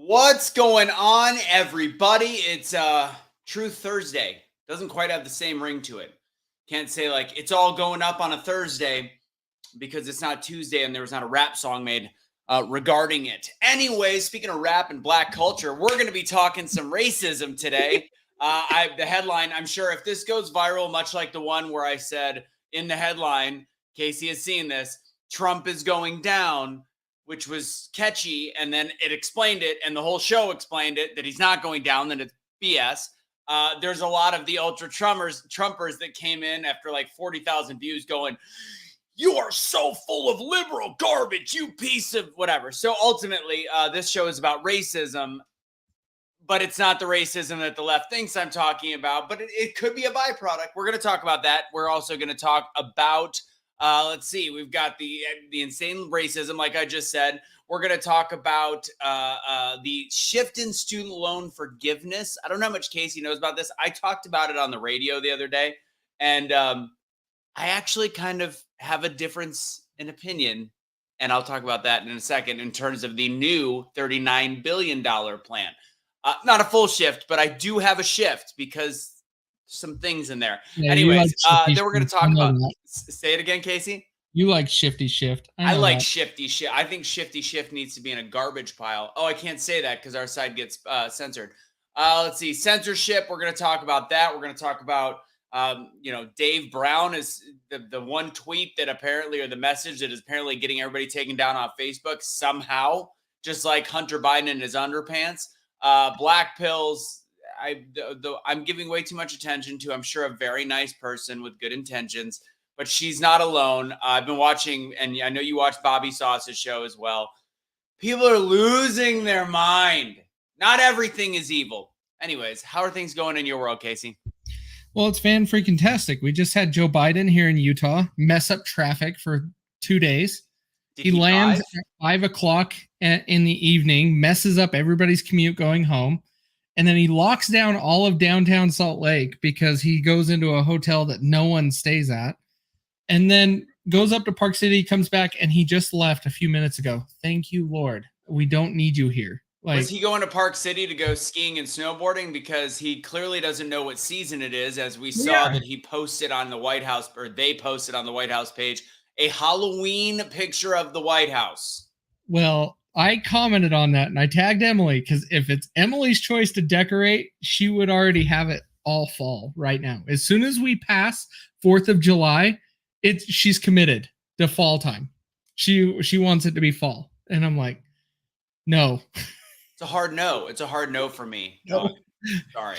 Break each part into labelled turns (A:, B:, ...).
A: What's going on, everybody? It's Truth Thursday. Doesn't quite have the same ring to it. Can't say like it's all going up on a Thursday because it's not Tuesday and there was not a rap song made regarding it. Anyway, speaking of rap and black culture, we're going to be talking some racism today. The headline, I'm sure if this goes viral, much like the one where I said in the headline, Casey has seen this, Trump is going down, which was catchy, and then it explained it, and the whole show explained it, that he's not going down, then it's BS. There's a lot of the ultra Trumpers that came in after like 40,000 views going, you are so full of liberal garbage, you piece of whatever. So ultimately, this show is about racism, but it's not the racism that the left thinks I'm talking about, but it could be a byproduct. We're going to talk about that. We're also going to talk about let's see. We've got the insane racism, like I just said. We're going to talk about the shift in student loan forgiveness. I don't know how much Casey knows about this. I talked about it on the radio the other day, and I actually kind of have a difference in opinion, and I'll talk about that in a second in terms of the new $39 billion plan. Not a full shift, but I do have a shift because some things in there.
B: Yeah,
A: Anyways,
B: like
A: then we're going to talk about, say it again, Casey.
B: You like shifty shift.
A: I like shifty shift. I think shifty shift needs to be in a garbage pile. Oh, I can't say that because our side gets censored. Let's see. Censorship. We're going to talk about that. We're going to talk about, Dave Brown is the one tweet that apparently, or the message that is apparently getting everybody taken down on Facebook somehow, just like Hunter Biden in his underpants. Black pills. I'm giving way too much attention to, I'm sure, a very nice person with good intentions, but she's not alone. I've been watching, and I know you watch Bobby Sauce's show as well. People are losing their mind. Not everything is evil. Anyways, how are things going in your world, Casey?
B: Well, it's fan-freaking-tastic. We just had Joe Biden here in Utah mess up traffic for 2 days. He lands at 5 o'clock in the evening, messes up everybody's commute going home. And then he locks down all of downtown Salt Lake because he goes into a hotel that no one stays at. And then goes up to Park City, comes back, and he just left a few minutes ago. Thank you, Lord. We don't need you here.
A: Was he going to Park City to go skiing and snowboarding? Because he clearly doesn't know what season it is, as we saw that he posted on the White House, or they posted on the White House page, a Halloween picture of the White House.
B: Well, I commented on that and I tagged Emily because if it's Emily's choice to decorate, she would already have it all fall right now. As soon as we pass 4th of July, she's committed to fall time. She wants it to be fall. And I'm like, no.
A: It's a hard no. It's a hard no for me. No. Sorry.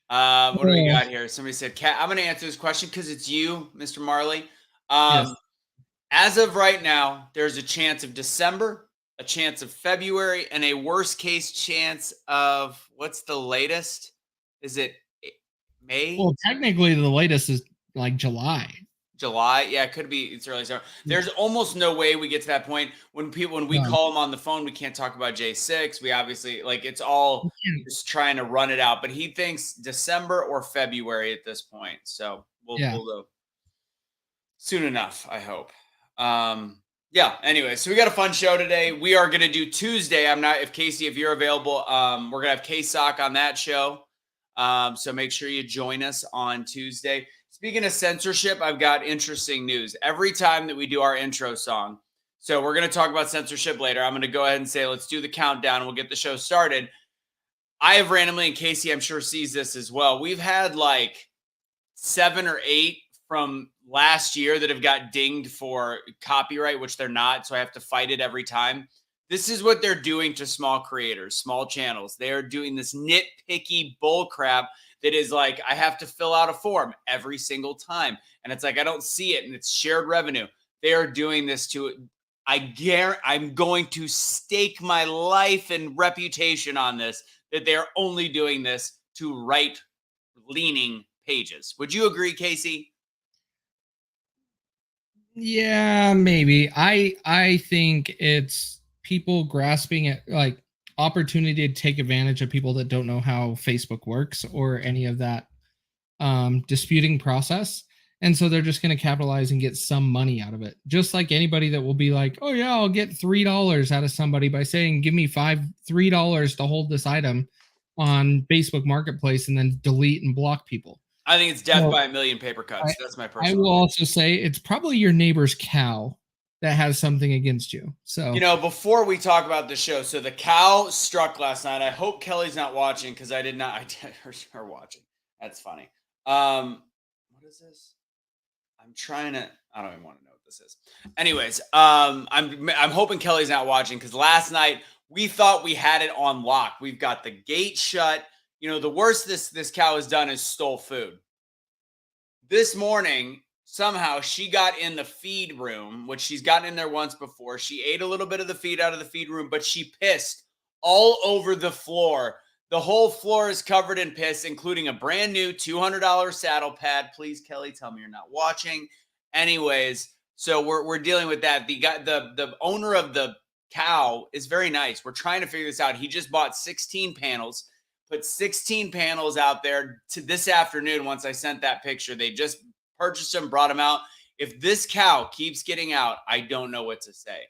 A: What do we got here? Somebody said, Kat, I'm going to answer this question because it's you, Mr. Marley.
B: Yes.
A: As of right now, there's a chance of December, a chance of February, and a worst case chance of, what's the latest? Is it May?
B: Well, technically the latest is like July.
A: Yeah, it could be. It's early summer. There's almost no way we get to that point when we call them on the phone, we can't talk about J6. We obviously, like, it's all just trying to run it out, but he thinks December or February at this point. So we'll go soon enough, I hope. Anyway, so we got a fun show today. We are going to do Tuesday. If you're available, we're going to have K-Sock on that show. So make sure you join us on Tuesday. Speaking of censorship, I've got interesting news. Every time that we do our intro song, so we're going to talk about censorship later. I'm going to go ahead and say, let's do the countdown and we'll get the show started. I have randomly, and Casey, I'm sure, sees this as well. We've had like 7 or 8 from last year that have got dinged for copyright, which they're not. So I have to fight it every time. This is what they're doing to small creators, small channels. They are doing this nitpicky bull crap that is like, I have to fill out a form every single time. And it's like, I don't see it. And it's shared revenue. They are doing this I'm going to stake my life and reputation on this, that they're only doing this to right-leaning pages. Would you agree, Casey?
B: Yeah, maybe. I think it's people grasping at like opportunity to take advantage of people that don't know how Facebook works or any of that disputing process. And so they're just going to capitalize and get some money out of it. Just like anybody that will be like, oh yeah, I'll get $3 out of somebody by saying, give me $3 to hold this item on Facebook Marketplace, and then delete and block people.
A: I think it's death by a million paper cuts. That's my personal
B: I will also say it's probably your neighbor's cow that has something against you. So,
A: you know, before we talk about the show, so the cow struck last night. I hope Kelly's not watching, because I did her watching. That's funny. What is this? I'm trying to, I don't even want to know what this is. Anyways, I'm hoping Kelly's not watching, because last night we thought we had it on lock. We've got the gate shut. You know, the worst this cow has done is stole food. This morning, somehow she got in the feed room, which she's gotten in there once before. She ate a little bit of the feed out of the feed room, but she pissed all over the floor. The whole floor is covered in piss, including a brand new $200 saddle pad. Please, Kelly, tell me you're not watching. Anyways, so we're dealing with that. The owner of the cow is very nice. We're trying to figure this out. He just bought 16 panels, put 16 panels out there to this afternoon. Once I sent that picture, they just purchased them, brought them out. If this cow keeps getting out, I don't know what to say.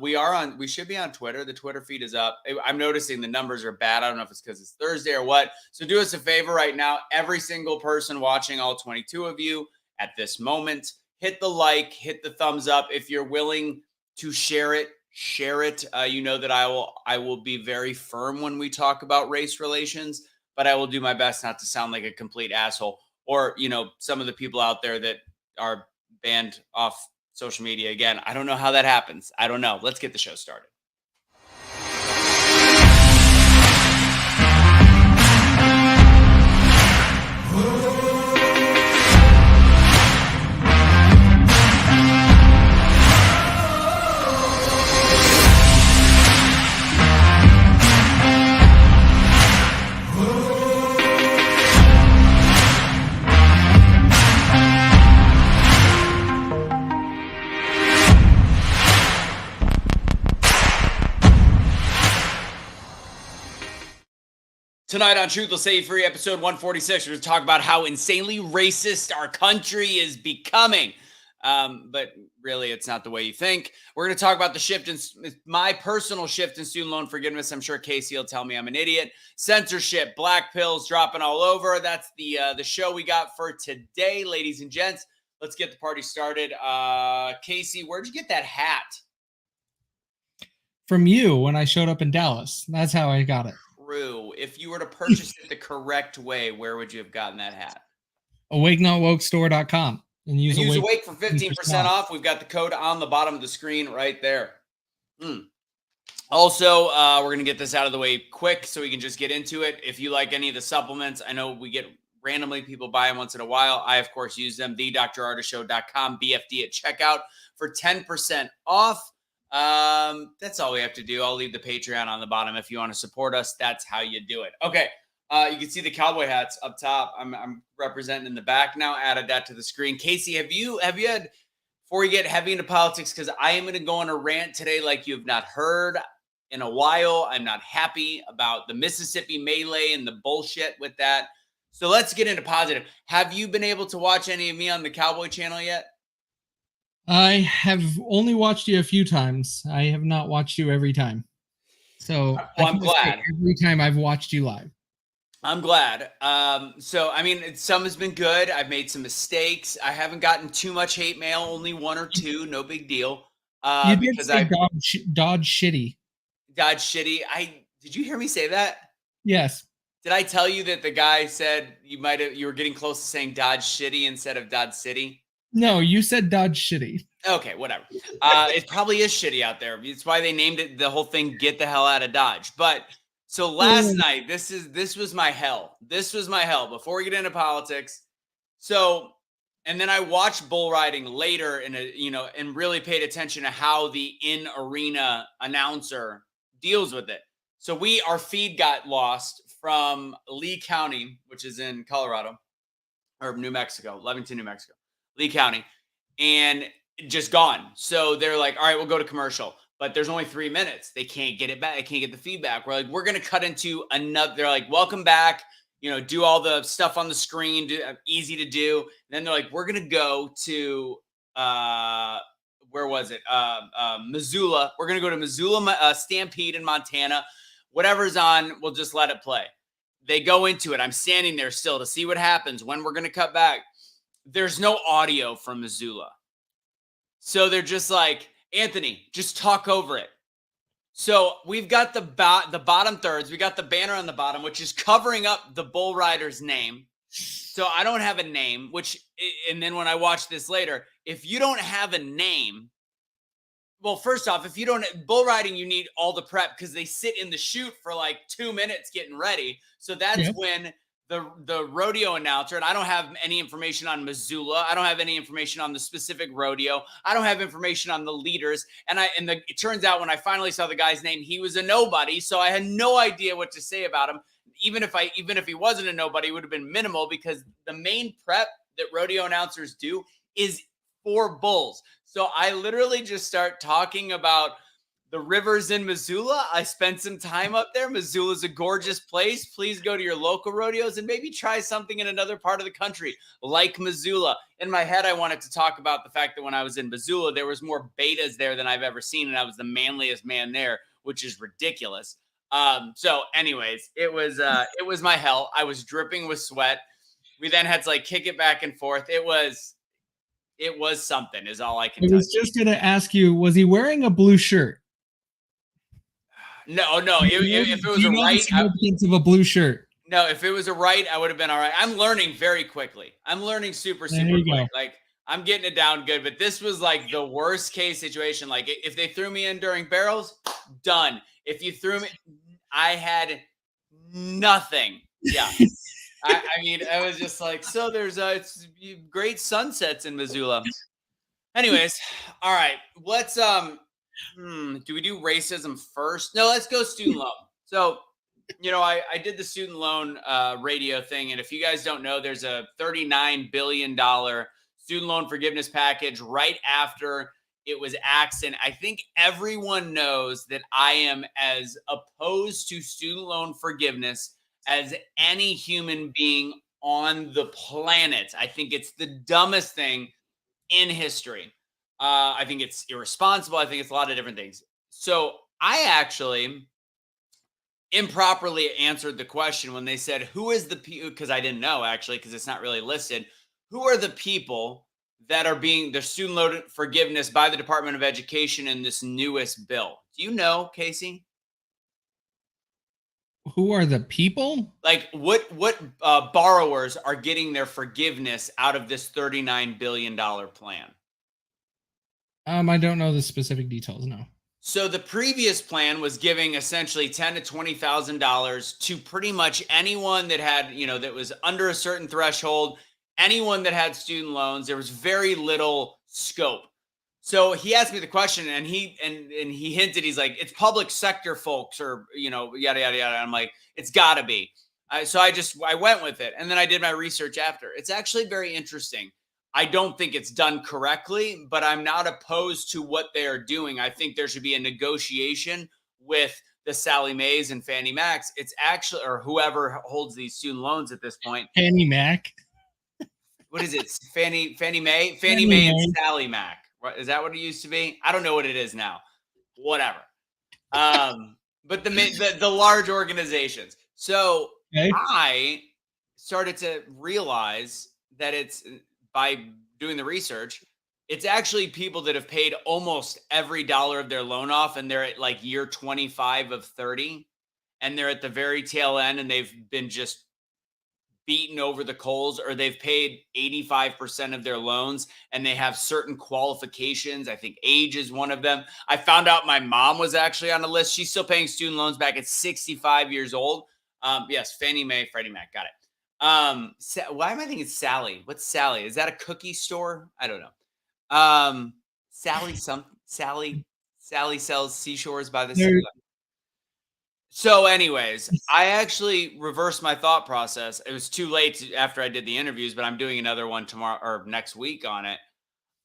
A: We should be on Twitter. The Twitter feed is up. I'm noticing the numbers are bad. I don't know if it's because it's Thursday or what. So do us a favor right now. Every single person watching, all 22 of you at this moment, hit the like, hit the thumbs up. If you're willing to share it, share it. You know that I will be very firm when we talk about race relations, but I will do my best not to sound like a complete asshole, or, you know, some of the people out there that are banned off social media. Again, I don't know how that happens. I don't know. Let's get the show started. Tonight on Truth Will Set You Free, episode 146, we're going to talk about how insanely racist our country is becoming. But really, it's not the way you think. We're going to talk about the shift in my personal shift in student loan forgiveness. I'm sure Casey will tell me I'm an idiot. Censorship, black pills dropping all over. That's the show we got for today, ladies and gents. Let's get the party started. Casey, where'd you get that hat?
B: From you when I showed up in Dallas. That's how I got it.
A: True. If you were to purchase it the correct way, where would you have gotten that hat?
B: AwakeNotWokeStore.com and use
A: Awake for 15% off. We've got the code on the bottom of the screen right there. Also, we're going to get this out of the way quick so we can just get into it. If you like any of the supplements, I know we get randomly people buy them once in a while. I, of course, use them. TheDrArtistShow.com, BFD at checkout for 10% off. That's all we have to do. I'll leave the Patreon on the bottom. If you want to support us, that's how you do it. Okay. You can see the cowboy hats up top. I'm representing in the back now. Added that to the screen. Casey, have you had, before we get heavy into politics, because I am going to go on a rant today like you have not heard in a while. I'm not happy about the Mississippi melee and the bullshit with that. So let's get into positive. Have you been able to watch any of me on the Cowboy channel yet?
B: I have only watched you a few times. I have not watched you every time. So
A: I'm glad.
B: Every time I've watched you live.
A: I'm glad. So, I mean, some has been good. I've made some mistakes. I haven't gotten too much hate mail, only one or two. No big deal.
B: You did say Dodge shitty.
A: Dodge shitty. Did you hear me say that?
B: Yes.
A: Did I tell you that the guy said you were getting close to saying Dodge shitty instead of Dodge City?
B: No, you said Dodge shitty.
A: Okay, whatever. It probably is shitty out there. It's why they named it the whole thing, Get the Hell Out of Dodge. But so last night, this was my hell. This was my hell before we get into politics. So, and then I watched bull riding later and really paid attention to how the in-arena announcer deals with it. So our feed got lost from Lee County, which is in Colorado, or New Mexico, Lovington, New Mexico. Lee County, and just gone. So they're like, all right, we'll go to commercial, but there's only 3 minutes. They can't get it back. They can't get the feedback. We're like, we're going to cut into another. They're like, welcome back. do all the stuff on the screen, easy to do. And then they're like, we're going to go to, where was it? Missoula. We're going to go to Missoula Stampede in Montana. Whatever's on, we'll just let it play. They go into it. I'm standing there still to see what happens when we're going to cut back. There's no audio from Missoula. So they're just like, Anthony, just talk over it. So we've got the bottom thirds. We got the banner on the bottom, which is covering up the bull rider's name. So I don't have a name, and then when I watch this later, if you don't have a name, well, first off, if you don't bull riding, you need all the prep because they sit in the chute for like 2 minutes getting ready. So that's when the rodeo announcer, and I don't have any information on Missoula. I don't have any information on the specific rodeo. I don't have information on the leaders. It turns out when I finally saw the guy's name, he was a nobody. So I had no idea what to say about him. Even if he wasn't a nobody, it would have been minimal because the main prep that rodeo announcers do is for bulls. So I literally just start talking about the rivers in Missoula. I spent some time up there. Missoula is a gorgeous place. Please go to your local rodeos and maybe try something in another part of the country like Missoula. In my head, I wanted to talk about the fact that when I was in Missoula, there was more betas there than I've ever seen. And I was the manliest man there, which is ridiculous. So anyways, it was my hell. I was dripping with sweat. We then had to like kick it back and forth. It was something is all I can tell you.
B: I was just going to ask you, was he wearing a blue shirt?
A: No. If it was a right,
B: of a blue shirt.
A: No, if it was a right, I would have been all right. I'm learning very quickly. I'm learning super quick. Like I'm getting it down good. But this was like the worst case situation. Like if they threw me in during barrels, done. If you threw me, I had nothing. Yeah. I mean, I was just like, so there's it's great sunsets in Missoula. Anyways, all right. Let's do we do racism first? No, let's go student loan. So, I did the student loan radio thing, and if you guys don't know, there's a $39 billion student loan forgiveness package right after it was axed. And I think everyone knows that I am as opposed to student loan forgiveness as any human being on the planet. I think it's the dumbest thing in history. I think it's irresponsible. I think it's a lot of different things. So I actually improperly answered the question when they said, who is the people? Because I didn't know actually, because it's not really listed. Who are the people that are being the student loan forgiveness by the Department of Education in this newest bill? Do you know, Casey?
B: Who are the people?
A: Like what borrowers are getting their forgiveness out of this $39 billion plan?
B: I don't know the specific details, no.
A: So the previous plan was giving essentially $10,000 to $20,000 to pretty much anyone that had, that was under a certain threshold, anyone that had student loans. There was very little scope. So he asked me the question, and he hinted, he's like, it's public sector folks, or yada yada yada. I'm like, it's got to be. So I went with it, and then I did my research after. It's actually very interesting. I don't think it's done correctly, but I'm not opposed to what they are doing. I think there should be a negotiation with the Sallie Mae's and Fannie Mac's. It's actually, or whoever holds these student loans at this point.
B: Fannie Mac.
A: What is it? Fannie Mae and Sallie Mac. Is that what it used to be? I don't know what it is now. Whatever. But the large organizations. So I started to realize that it's, by doing the research, it's actually people that have paid almost every dollar of their loan off, and they're at like year 25 of 30, and they're at the very tail end, and they've been just beaten over the coals, or they've paid 85% of their loans, and they have certain qualifications. I think age is one of them. I found out my mom was actually on the list. She's still paying student loans back at 65 years old. Yes, Fannie Mae, Freddie Mac, got it. Why am I thinking Sally? What's Sally? Is that a cookie store? I don't know. Sally sells seashores by the sea. So anyways, I actually reversed my thought process. It was too late after I did the interviews, but I'm doing another one tomorrow or next week on it.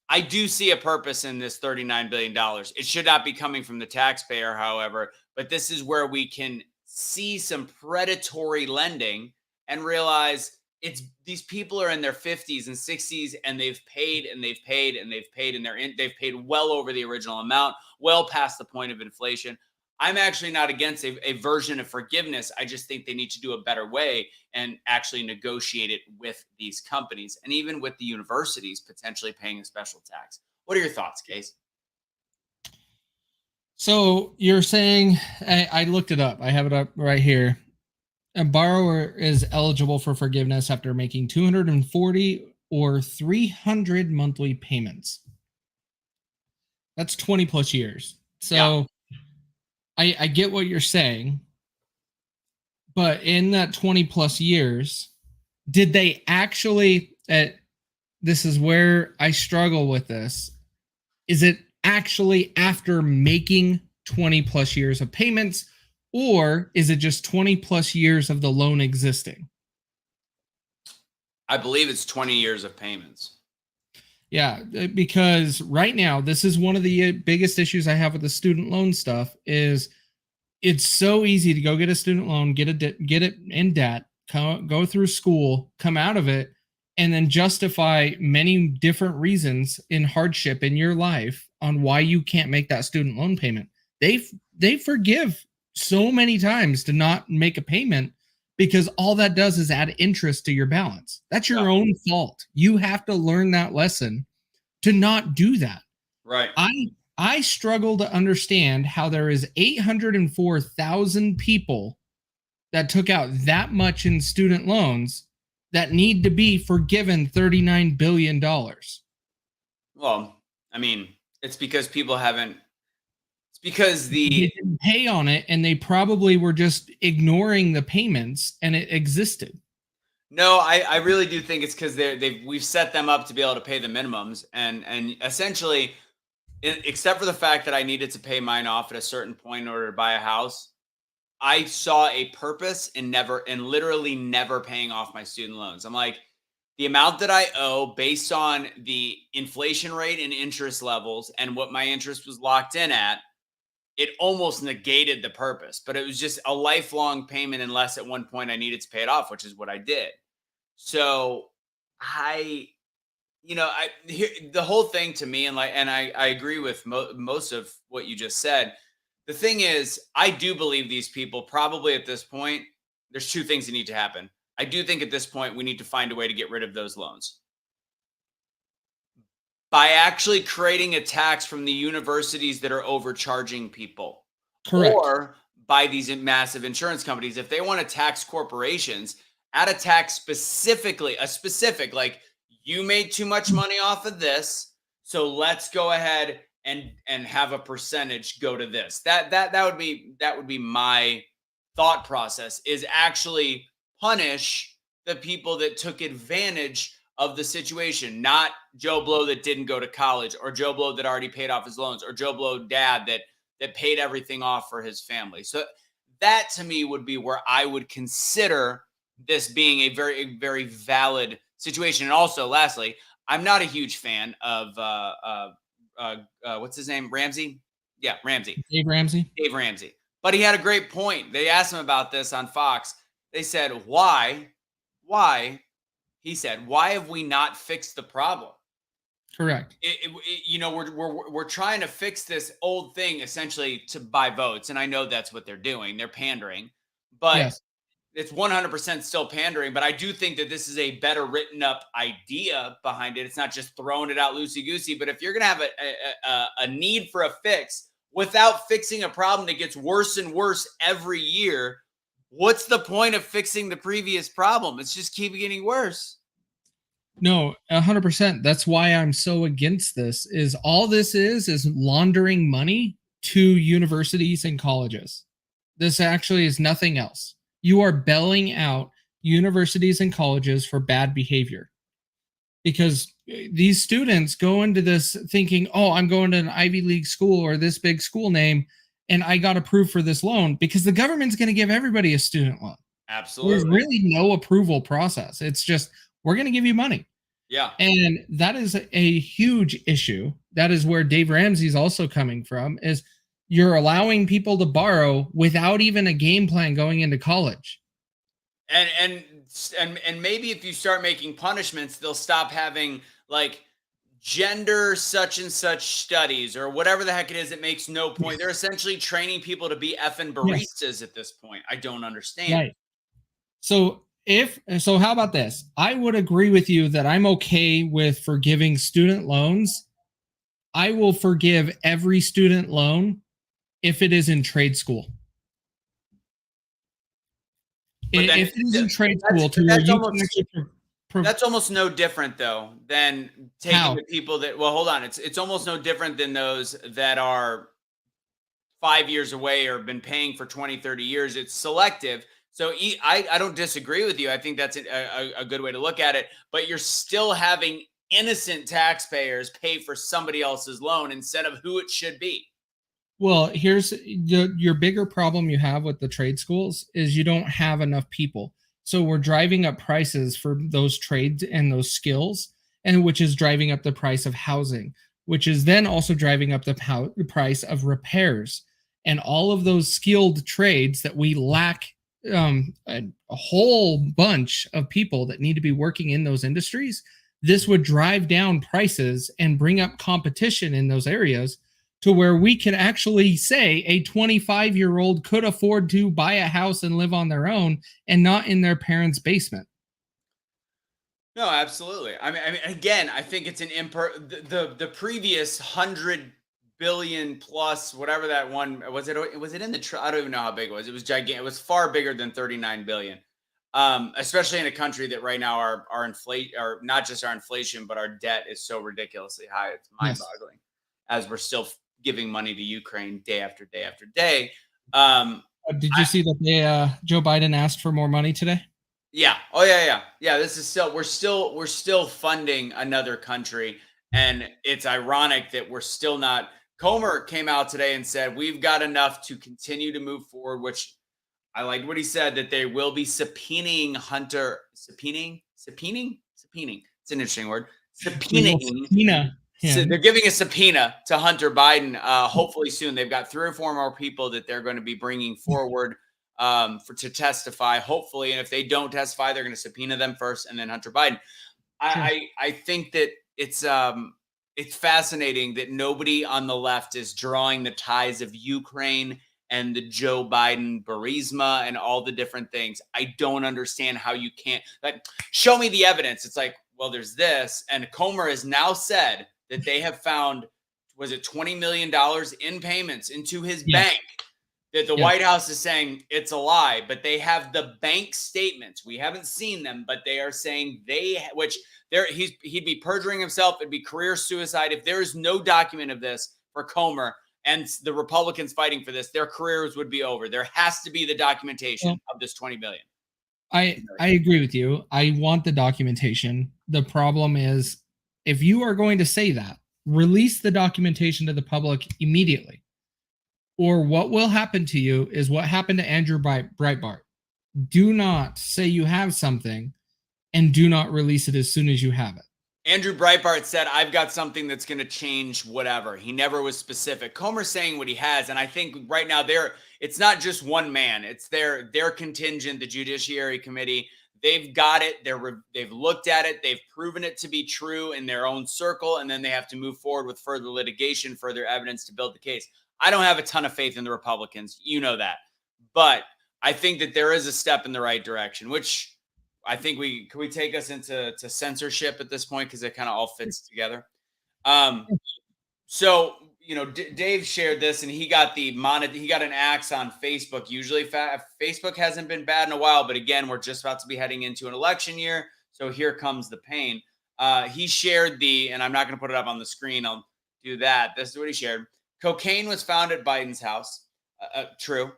A: I do see a purpose in this $39 billion. It should not be coming from the taxpayer, however, but this is where we can see some predatory lending and realize it's these people are in their 50s and 60s, and they've paid and they've paid and they've paid, and they've paid well over the original amount, well past the point of inflation. I'm actually not against a version of forgiveness. I just think they need to do a better way and actually negotiate it with these companies and even with the universities potentially paying a special tax. What are your thoughts, Case?
B: So you're saying, I looked it up. I have it up right here. A borrower is eligible for forgiveness after making 240 or 300 monthly payments. That's 20 plus years. So I get what you're saying, but in that 20 plus years, did they actually, this is where I struggle with this. Is it actually after making 20 plus years of payments, or is it just 20 plus years of the loan existing?
A: I believe it's 20 years of payments.
B: Yeah, because right now, this is one of the biggest issues I have with the student loan stuff is it's so easy to go get a student loan, get it in debt, go through school, come out of it, and then justify many different reasons in hardship in your life on why you can't make that student loan payment. They forgive so many times to not make a payment because all that does is add interest to your balance. That's your own fault. You have to learn that lesson to not do that.
A: Right.
B: I struggle to understand how there is 804,000 people that took out that much in student loans that need to be forgiven $39 billion.
A: Well, I mean, it's because people haven't. It's because
B: they didn't pay on it, and they probably were just ignoring the payments, and it existed.
A: No, I really do think it's because we've set them up to be able to pay the minimums, and essentially, except for the fact that I needed to pay mine off at a certain point in order to buy a house, I saw a purpose in literally never paying off my student loans. I'm like, the amount that I owe based on the inflation rate and interest levels and what my interest was locked in at, it almost negated the purpose, but it was just a lifelong payment unless at one point I needed to pay it off, which is what I did. So the whole thing to me, and I agree with most of what you just said. The thing is, I do believe these people probably at this point, there's two things that need to happen. I do think at this point, we need to find a way to get rid of those loans by actually creating a tax from the universities that are overcharging people.
B: Correct.
A: Or by these massive insurance companies. If they want to tax corporations, add a tax specifically, like, you made too much money off of this, so let's go ahead and have a percentage go to this. That would be my thought process, is actually punish the people that took advantage of the situation, not Joe Blow that didn't go to college, or Joe Blow that already paid off his loans, or Joe Blow dad that paid everything off for his family. So that to me would be where I would consider this being a very, very valid situation. And also, lastly, I'm not a huge fan of what's his name? Ramsey? Yeah, Ramsey.
B: Dave Ramsey.
A: Dave Ramsey. But he had a great point. They asked him about this on Fox. They said, why? He said, why have we not fixed the problem?
B: Correct.
A: We're trying to fix this old thing essentially to buy votes. And I know that's what they're doing. They're pandering. But
B: yes,
A: it's 100% still pandering. But I do think that this is a better written up idea behind it. It's not just throwing it out loosey-goosey. But if you're going to have a need for a fix without fixing a problem that gets worse and worse every year, what's the point of fixing the previous problem? It's just keep getting worse.
B: No, 100%. That's why I'm so against this. Is all this is laundering money to universities and colleges. This actually is nothing else. You are bailing out universities and colleges for bad behavior, because these students go into this thinking, oh, I'm going to an Ivy League school or this big school name, and I got approved for this loan, because the government's going to give everybody a student loan.
A: Absolutely.
B: There's really no approval process. It's just, we're going to give you money.
A: Yeah.
B: And that is a huge issue. That is where Dave Ramsey's also coming from, is you're allowing people to borrow without even a game plan going into college.
A: And maybe if you start making punishments, they'll stop having like gender such and such studies or whatever the heck it is. It makes no point. They're essentially training people to be effing
B: Yes.
A: baristas at this point. I don't understand.
B: Right. So how about this? I would agree with you that I'm okay with forgiving student loans. I will forgive every student loan if it is in trade school. If it is in trade school to where you can actually
A: that's almost no different though than taking the people that, well, hold on. It's almost no different than those that are 5 years away or been paying for 20, 30 years. It's selective. So I don't disagree with you. I think that's a good way to look at it. But you're still having innocent taxpayers pay for somebody else's loan instead of who it should be.
B: Well, here's your bigger problem you have with the trade schools is you don't have enough people. So we're driving up prices for those trades and those skills, and which is driving up the price of housing, which is then also driving up the price of repairs and all of those skilled trades that we lack. A whole bunch of people that need to be working in those industries. This would drive down prices and bring up competition in those areas to where we can actually say a 25-year-old could afford to buy a house and live on their own and not in their parents' basement.
A: No, absolutely. I mean, again, I think it's an the previous 100 billion plus whatever that one was. It in the I don't even know how big it was. It was gigantic. It was far bigger than 39 billion. Especially in a country that right now our inflate, or not just our inflation, but our debt is so ridiculously high. It's mind-boggling. Yes. As we're still giving money to Ukraine day after day after day.
B: Did you see that Joe Biden asked for more money today?
A: Yeah. Oh yeah. This is we're still funding another country, and it's ironic that we're still not. Comer came out today and said we've got enough to continue to move forward, which I liked what he said, that they will be subpoenaing Hunter. Subpoenaing. It's an interesting word. Subpoenaing. So they're giving a subpoena to Hunter Biden. Hopefully soon. They've got 3 or 4 more people that they're going to be bringing forward to testify. Hopefully, and if they don't testify, they're going to subpoena them first, and then Hunter Biden. I think that it's fascinating that nobody on the left is drawing the ties of Ukraine and the Joe Biden Burisma and all the different things. I don't understand how you can't, like, show me the evidence. It's like, well, there's this. And Comer has now said that they have found, was it $20 million in payments into his bank, that the White House is saying it's a lie, but they have the bank statements. We haven't seen them, but they are saying he'd be perjuring himself. It'd be career suicide. If there is no document of this for Comer and the Republicans fighting for this, their careers would be over. There has to be the documentation of this 20 billion.
B: I agree with you. I want the documentation. The problem is, if you are going to say that, release the documentation to the public immediately. Or what will happen to you is what happened to Andrew Breitbart. Do not say you have something and do not release it as soon as you have it.
A: Andrew Breitbart said, I've got something that's going to change whatever. He never was specific. Comer's saying what he has. And I think right now it's not just one man. It's their contingent, the Judiciary Committee. They've got it. They've looked at it. They've proven it to be true in their own circle. And then they have to move forward with further litigation, further evidence to build the case. I don't have a ton of faith in the Republicans. You know that. But I think that there is a step in the right direction, which I think can we take us into censorship at this point, because it kind of all fits together. So, Dave shared this, and he got an axe on Facebook. Usually Facebook hasn't been bad in a while, but again, we're just about to be heading into an election year. So here comes the pain. He shared and I'm not going to put it up on the screen. I'll do that. This is what he shared. Cocaine was found at Biden's house. True.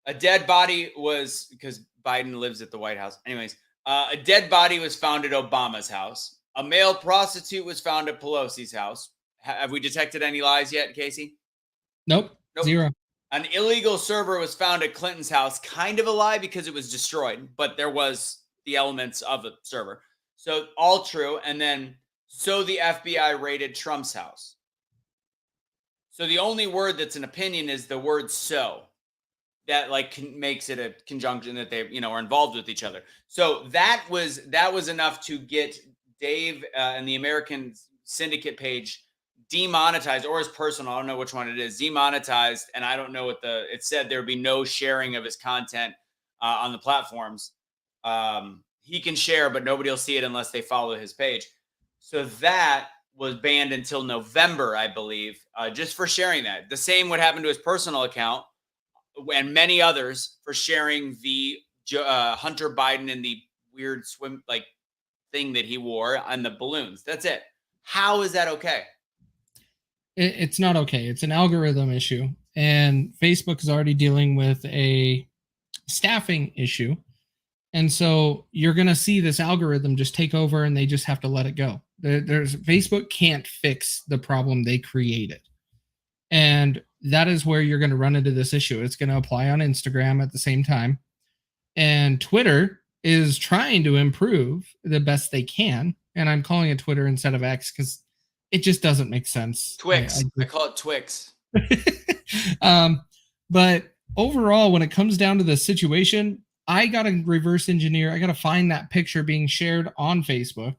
A: A dead body was, because Biden lives at the White House. Anyways, a dead body was found at Obama's house. A male prostitute was found at Pelosi's house. Have we detected any lies yet, Casey?
B: Nope. Zero.
A: An illegal server was found at Clinton's house. Kind of a lie because it was destroyed, but there was the elements of a server. So all true. And then, so the FBI raided Trump's house. So the only word that's an opinion is the word so. that like makes it a conjunction that they are involved with each other. So that was enough to get Dave and the American Syndicate page demonetized, or his personal, I don't know which one it is, demonetized. And I don't know what it said. There would be no sharing of his content on the platforms. He can share, but nobody will see it unless they follow his page. So that was banned until November, I believe, just for sharing that. The same would happen to his personal account and many others for sharing the Hunter Biden and the weird swim like thing that he wore on the balloons. That's it. How is that okay?
B: It's not okay. It's an algorithm issue, and Facebook is already dealing with a staffing issue. And so you're going to see this algorithm just take over, and they just have to let it go. Facebook can't fix the problem they created. And that is where you're going to run into this issue. It's going to apply on Instagram at the same time. And Twitter is trying to improve the best they can. And I'm calling it Twitter instead of X because it just doesn't make sense.
A: Twix. I call it Twix.
B: But overall, when it comes down to the situation, I got to reverse engineer. I got to find that picture being shared on Facebook.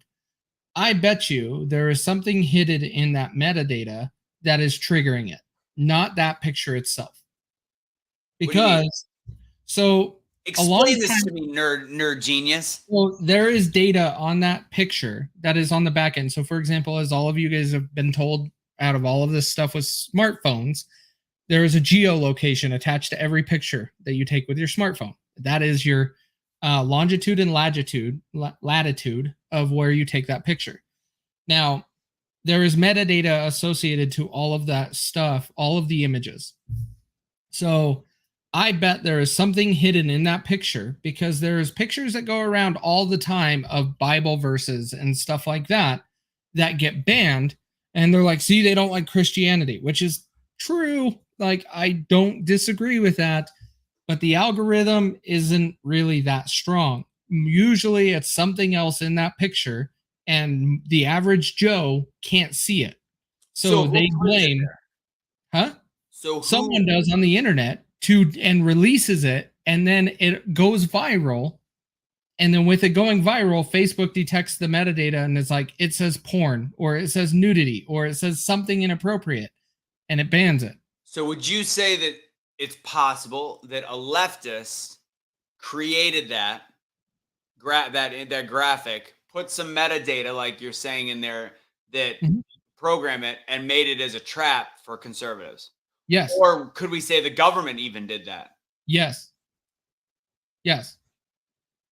B: I bet you there is something hidden in that metadata that is triggering it, not that picture itself. Because so
A: explain this to me, nerd genius.
B: Well, there is data on that picture that is on the back end. So, for example, as all of you guys have been told, out of all of this stuff with smartphones, there is a geolocation attached to every picture that you take with your smartphone. That is your longitude and latitude of where you take that picture. Now, there is metadata associated to all of that stuff, all of the images. So I bet there is something hidden in that picture because there's pictures that go around all the time of Bible verses and stuff like that that get banned. And they're like, see, they don't like Christianity, which is true. Like, I don't disagree with that. But the algorithm isn't really that strong. Usually it's something else in that picture, and the average Joe can't see it. So they blame,
A: So
B: someone does on the internet and releases it, and then it goes viral. And then with it going viral, Facebook detects the metadata and it's like, it says porn, or it says nudity, or it says something inappropriate, and it bans it.
A: So would you say that it's possible that a leftist created that graphic, put some metadata, like you're saying in there, that program it and made it as a trap for conservatives?
B: Yes.
A: Or could we say the government even did that?
B: Yes. Yes.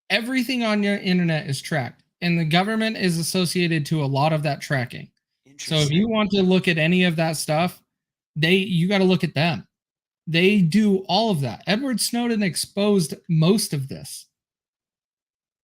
B: Everything on your internet is tracked, and the government is associated to a lot of that tracking. So if you want to look at any of that stuff, you got to look at them. They do all of that. Edward Snowden exposed most of this.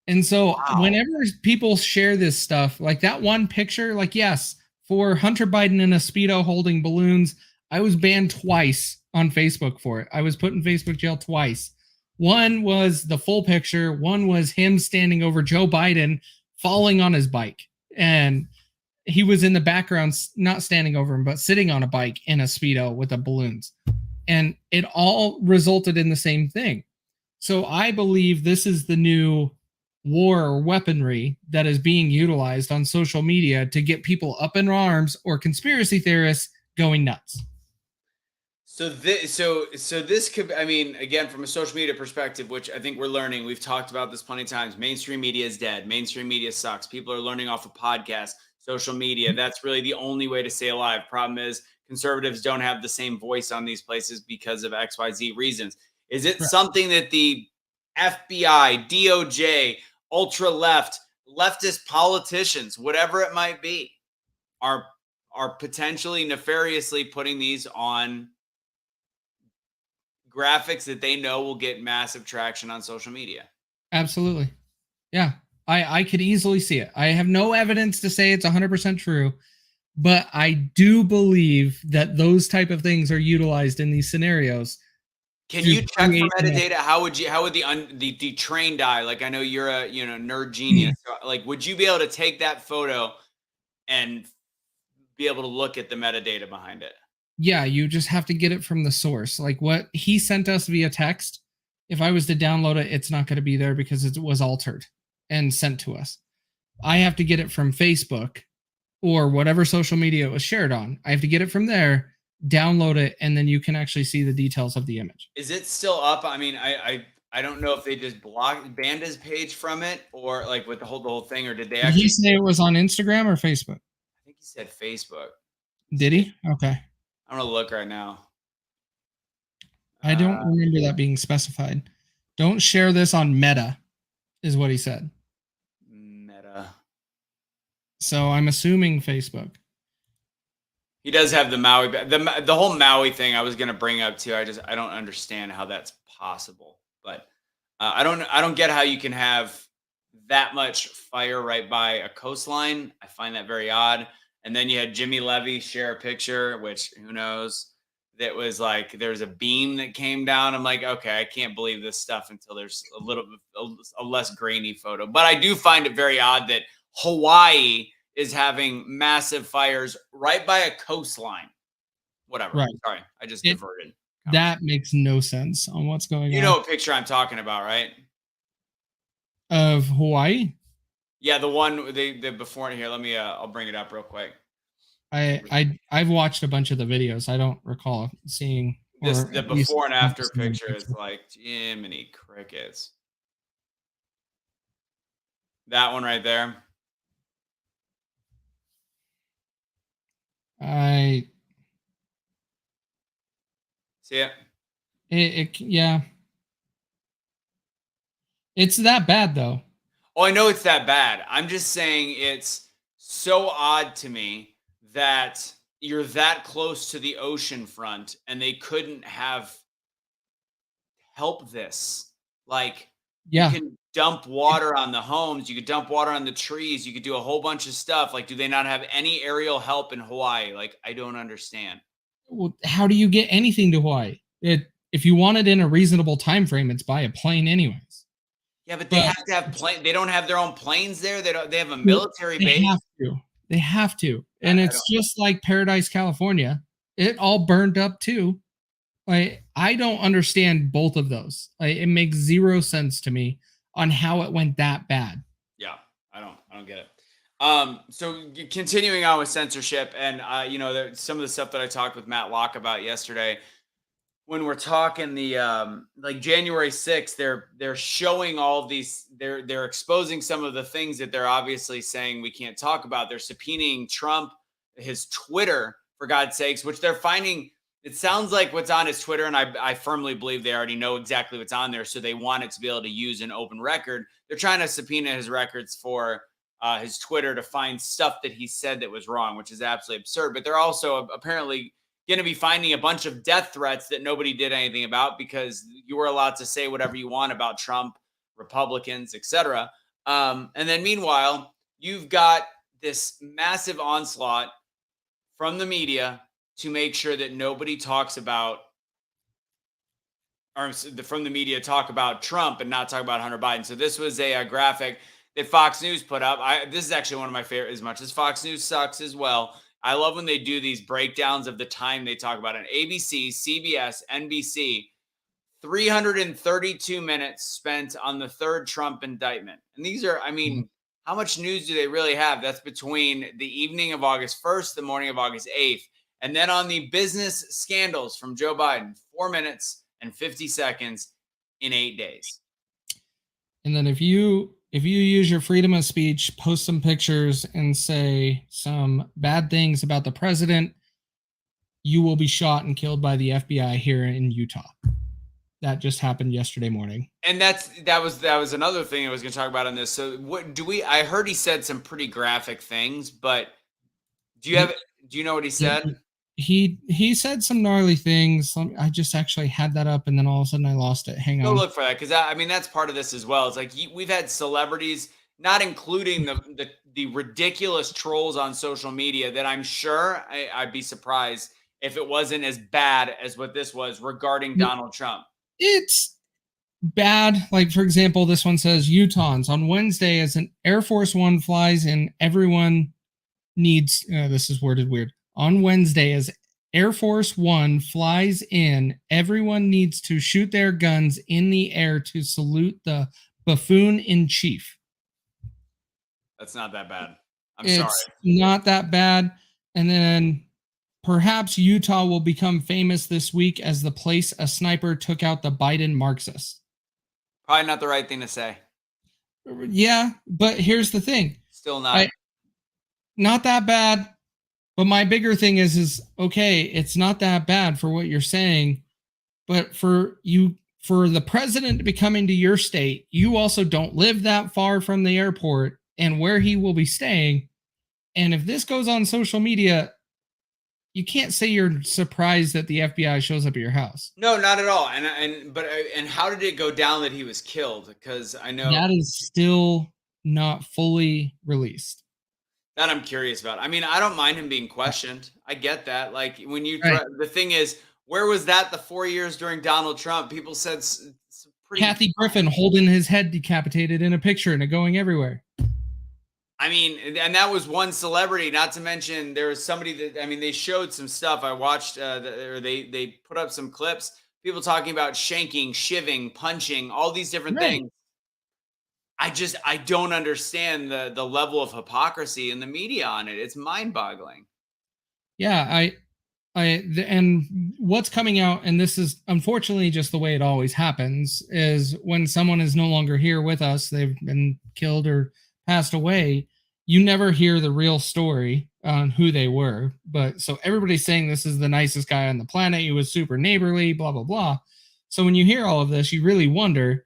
B: And so whenever people share this stuff, like that one picture, like, yes, for Hunter Biden in a Speedo holding balloons, I was banned twice on Facebook for it. I was put in Facebook jail twice. One was the full picture. One was him standing over Joe Biden, falling on his bike. And he was in the background, not standing over him, but sitting on a bike in a Speedo with the balloons. And it all resulted in the same thing. So I believe this is the new war or weaponry that is being utilized on social media to get people up in arms or conspiracy theorists going nuts.
A: So this could, I mean, again, from a social media perspective, which I think we're learning, we've talked about this plenty of times. Mainstream media is dead. Mainstream media sucks. People are learning off of podcasts, social media. That's really the only way to stay alive. Problem is, conservatives don't have the same voice on these places because of XYZ reasons. Is it something that the FBI, DOJ, ultra left, leftist politicians, whatever it might be, are potentially nefariously putting these on graphics that they know will get massive traction on social media?
B: Absolutely. Yeah. I could easily see it. I have no evidence to say it's 100% true, but I do believe that those type of things are utilized in these scenarios.
A: Can you check for metadata? How would the trained eye, like, I know you're a nerd genius, like, would you be able to take that photo and be able to look at the metadata behind it?
B: Yeah, you just have to get it from the source. Like what he sent us via text, if I was to download it, it's not going to be there because it was altered and sent to us. I have to get it from Facebook or whatever social media it was shared on. I have to get it from there, download it, and then you can actually see the details of the image.
A: Is it still up? I mean, I don't know if they just banned his page from it, or like with the whole thing, or did they actually?
B: Did he say it was on Instagram or Facebook?
A: I think he said Facebook.
B: Did he? Okay.
A: I'm gonna look right now.
B: I don't remember that being specified. Don't share this on Meta, is what he said.
A: Meta.
B: So I'm assuming Facebook.
A: He does have the Maui, the whole Maui thing. I was gonna bring up too. I don't understand how that's possible, but I don't get how you can have that much fire right by a coastline. I find that very odd. And then you had Jimmy Levy share a picture, which who knows. That was like there's a beam that came down. I'm like, okay, I can't believe this stuff until there's a less grainy photo. But I do find it very odd that Hawaii is having massive fires right by a coastline. Whatever.
B: Right.
A: Sorry, I just diverted.
B: That makes no sense on what's going on.
A: You know what picture I'm talking about, right?
B: Of Hawaii?
A: Yeah, the one the before here. Let me I'll bring it up real quick.
B: I've watched a bunch of the videos. I don't recall seeing
A: this. The before and after picture is like Jiminy Crickets. That one right there.
B: I
A: see it.
B: Yeah. It's that bad though.
A: Oh, I know it's that bad. I'm just saying it's so odd to me that you're that close to the ocean front and they couldn't have helped this. Like,
B: yeah,
A: you can dump water on the homes, you could dump water on the trees, you could do a whole bunch of stuff. Like, do they not have any aerial help in Hawaii? Like, I don't understand.
B: Well, how do you get anything to Hawaii? If you want it in a reasonable time frame, it's by a plane anyways.
A: Yeah, but they have to have plane. They don't have their own planes there. They have a military base.
B: They have to. And it's just like Paradise, California. It all burned up too. Like, I don't understand both of those. Like, it makes zero sense to me on how it went that bad.
A: Yeah, I don't get it. So continuing on with censorship, and you know, some of the stuff that I talked with Matt Locke about yesterday. When we're talking the like January 6th, they're showing all of these, they're exposing some of the things that they're obviously saying we can't talk about. They're subpoenaing Trump, his Twitter, for God's sakes, which they're finding. It sounds like what's on his Twitter, and I firmly believe they already know exactly what's on there, so they want it to be able to use an open record. They're trying to subpoena his records for his Twitter to find stuff that he said that was wrong, which is absolutely absurd. But they're also apparently going to be finding a bunch of death threats that nobody did anything about because you were allowed to say whatever you want about Trump, Republicans, etc. And then meanwhile, you've got this massive onslaught from the media to make sure that nobody talks about, or from the media talk about Trump and not talk about Hunter Biden. So this was a graphic that Fox News put up. This is actually one of my favorite, as much as Fox News sucks as well. I love when they do these breakdowns of the time they talk about it. ABC, CBS, NBC, 332 minutes spent on the third Trump indictment. And these are, I mean, how much news do they really have? That's between the evening of August 1st, the morning of August 8th. And then on the business scandals from Joe Biden, 4 minutes and 50 seconds in 8 days.
B: And then if you use your freedom of speech, post some pictures and say some bad things about the president, you will be shot and killed by the FBI here in Utah. That just happened yesterday morning.
A: And that was another thing I was going to talk about on this. So what do we? I heard he said some pretty graphic things, but do you know what he said?
B: He said some gnarly things. I just actually had that up, and then all of a sudden I lost it. Hang on.
A: Go look for that, because I mean that's part of this as well. It's like we've had celebrities, not including the ridiculous trolls on social media, that I'm sure I'd be surprised if it wasn't as bad as what this was regarding Donald Trump.
B: It's bad. Like, for example, this one says Utahns on Wednesday as an Air Force One flies in, everyone needs. This is worded weird. On Wednesday, as Air Force One flies in. Everyone needs to shoot their guns in the air to salute the buffoon in chief.
A: That's not that bad.
B: It's not that bad. And then perhaps Utah will become famous this week as the place a sniper took out the Biden Marxists.
A: Probably not the right thing to say.
B: Yeah, but here's the thing.
A: Still not.
B: Not that bad. But my bigger thing is okay, it's not that bad for what you're saying, but for the president to be coming to your state, you also don't live that far from the airport and where he will be staying. And if this goes on social media, you can't say you're surprised that the FBI shows up at your house.
A: No, not at all. And how did it go down that he was killed? Because I know
B: that is still not fully released.
A: That I'm curious about. I mean, I don't mind him being questioned. I get that. Like when you, the thing is, where was that the 4 years during Donald Trump? People said
B: Kathy Griffin holding his head decapitated in a picture and it going everywhere.
A: I mean, and that was one celebrity. Not to mention, there was somebody that, I mean, they showed some stuff. I watched, or they put up some clips. People talking about shanking, shivving, punching, all these different things. I don't understand the level of hypocrisy in the media on it. It's mind-boggling.
B: Yeah, and what's coming out, and this is unfortunately just the way it always happens, is when someone is no longer here with us, they've been killed or passed away, you never hear the real story on who they were. But so everybody's saying this is the nicest guy on the planet, he was super neighborly, blah, blah, blah. So when you hear all of this, you really wonder,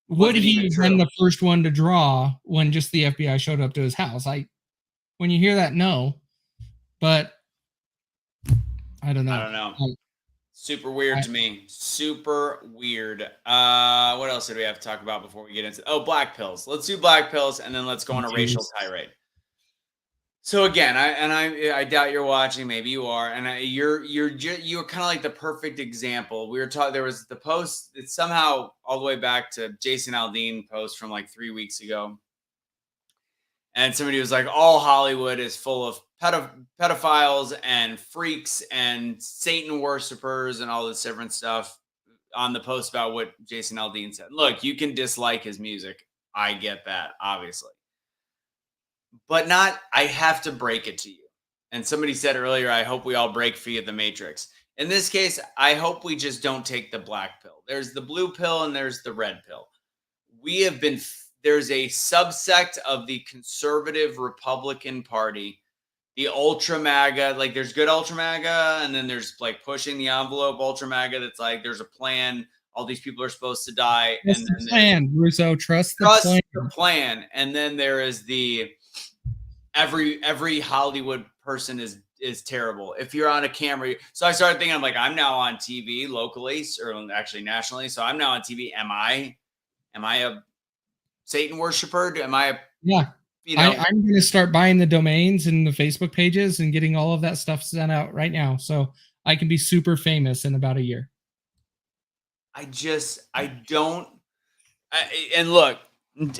B: would he have been the first one to draw when just the FBI showed up to his house? When you hear that, no. But I don't know.
A: I don't know. Super weird to me. Super weird. What else did we have to talk about before we get into? Oh, black pills. Let's do black pills, and then let's go on a racial tirade. So again, I doubt you're watching. Maybe you are, and you're kind of like the perfect example. We were talking. There was the post. It's somehow all the way back to Jason Aldean post from like 3 weeks ago, and somebody was like, "All Hollywood is full of pedophiles and freaks and Satan worshipers and all this different stuff." On the post about what Jason Aldean said. Look, you can dislike his music. I get that, obviously. But I have to break it to you. And somebody said earlier, I hope we all break free of the Matrix. In this case, I hope we just don't take the black pill. There's the blue pill and there's the red pill. There's a subsect of the conservative Republican Party, the ultra MAGA, like there's good ultra MAGA, and then there's like pushing the envelope ultra MAGA that's like, there's a plan. All these people are supposed to die.
B: Trust and the plan, Russo. Trust the
A: plan. And then there is the every Hollywood person is terrible. If you're on a camera, so I started thinking, I'm now on TV locally, or actually nationally. So I'm now on TV. Am I a Satan worshiper? Am I?
B: Yeah. I'm going to start buying the domains and the Facebook pages and getting all of that stuff sent out right now, so I can be super famous in about a year.
A: And look,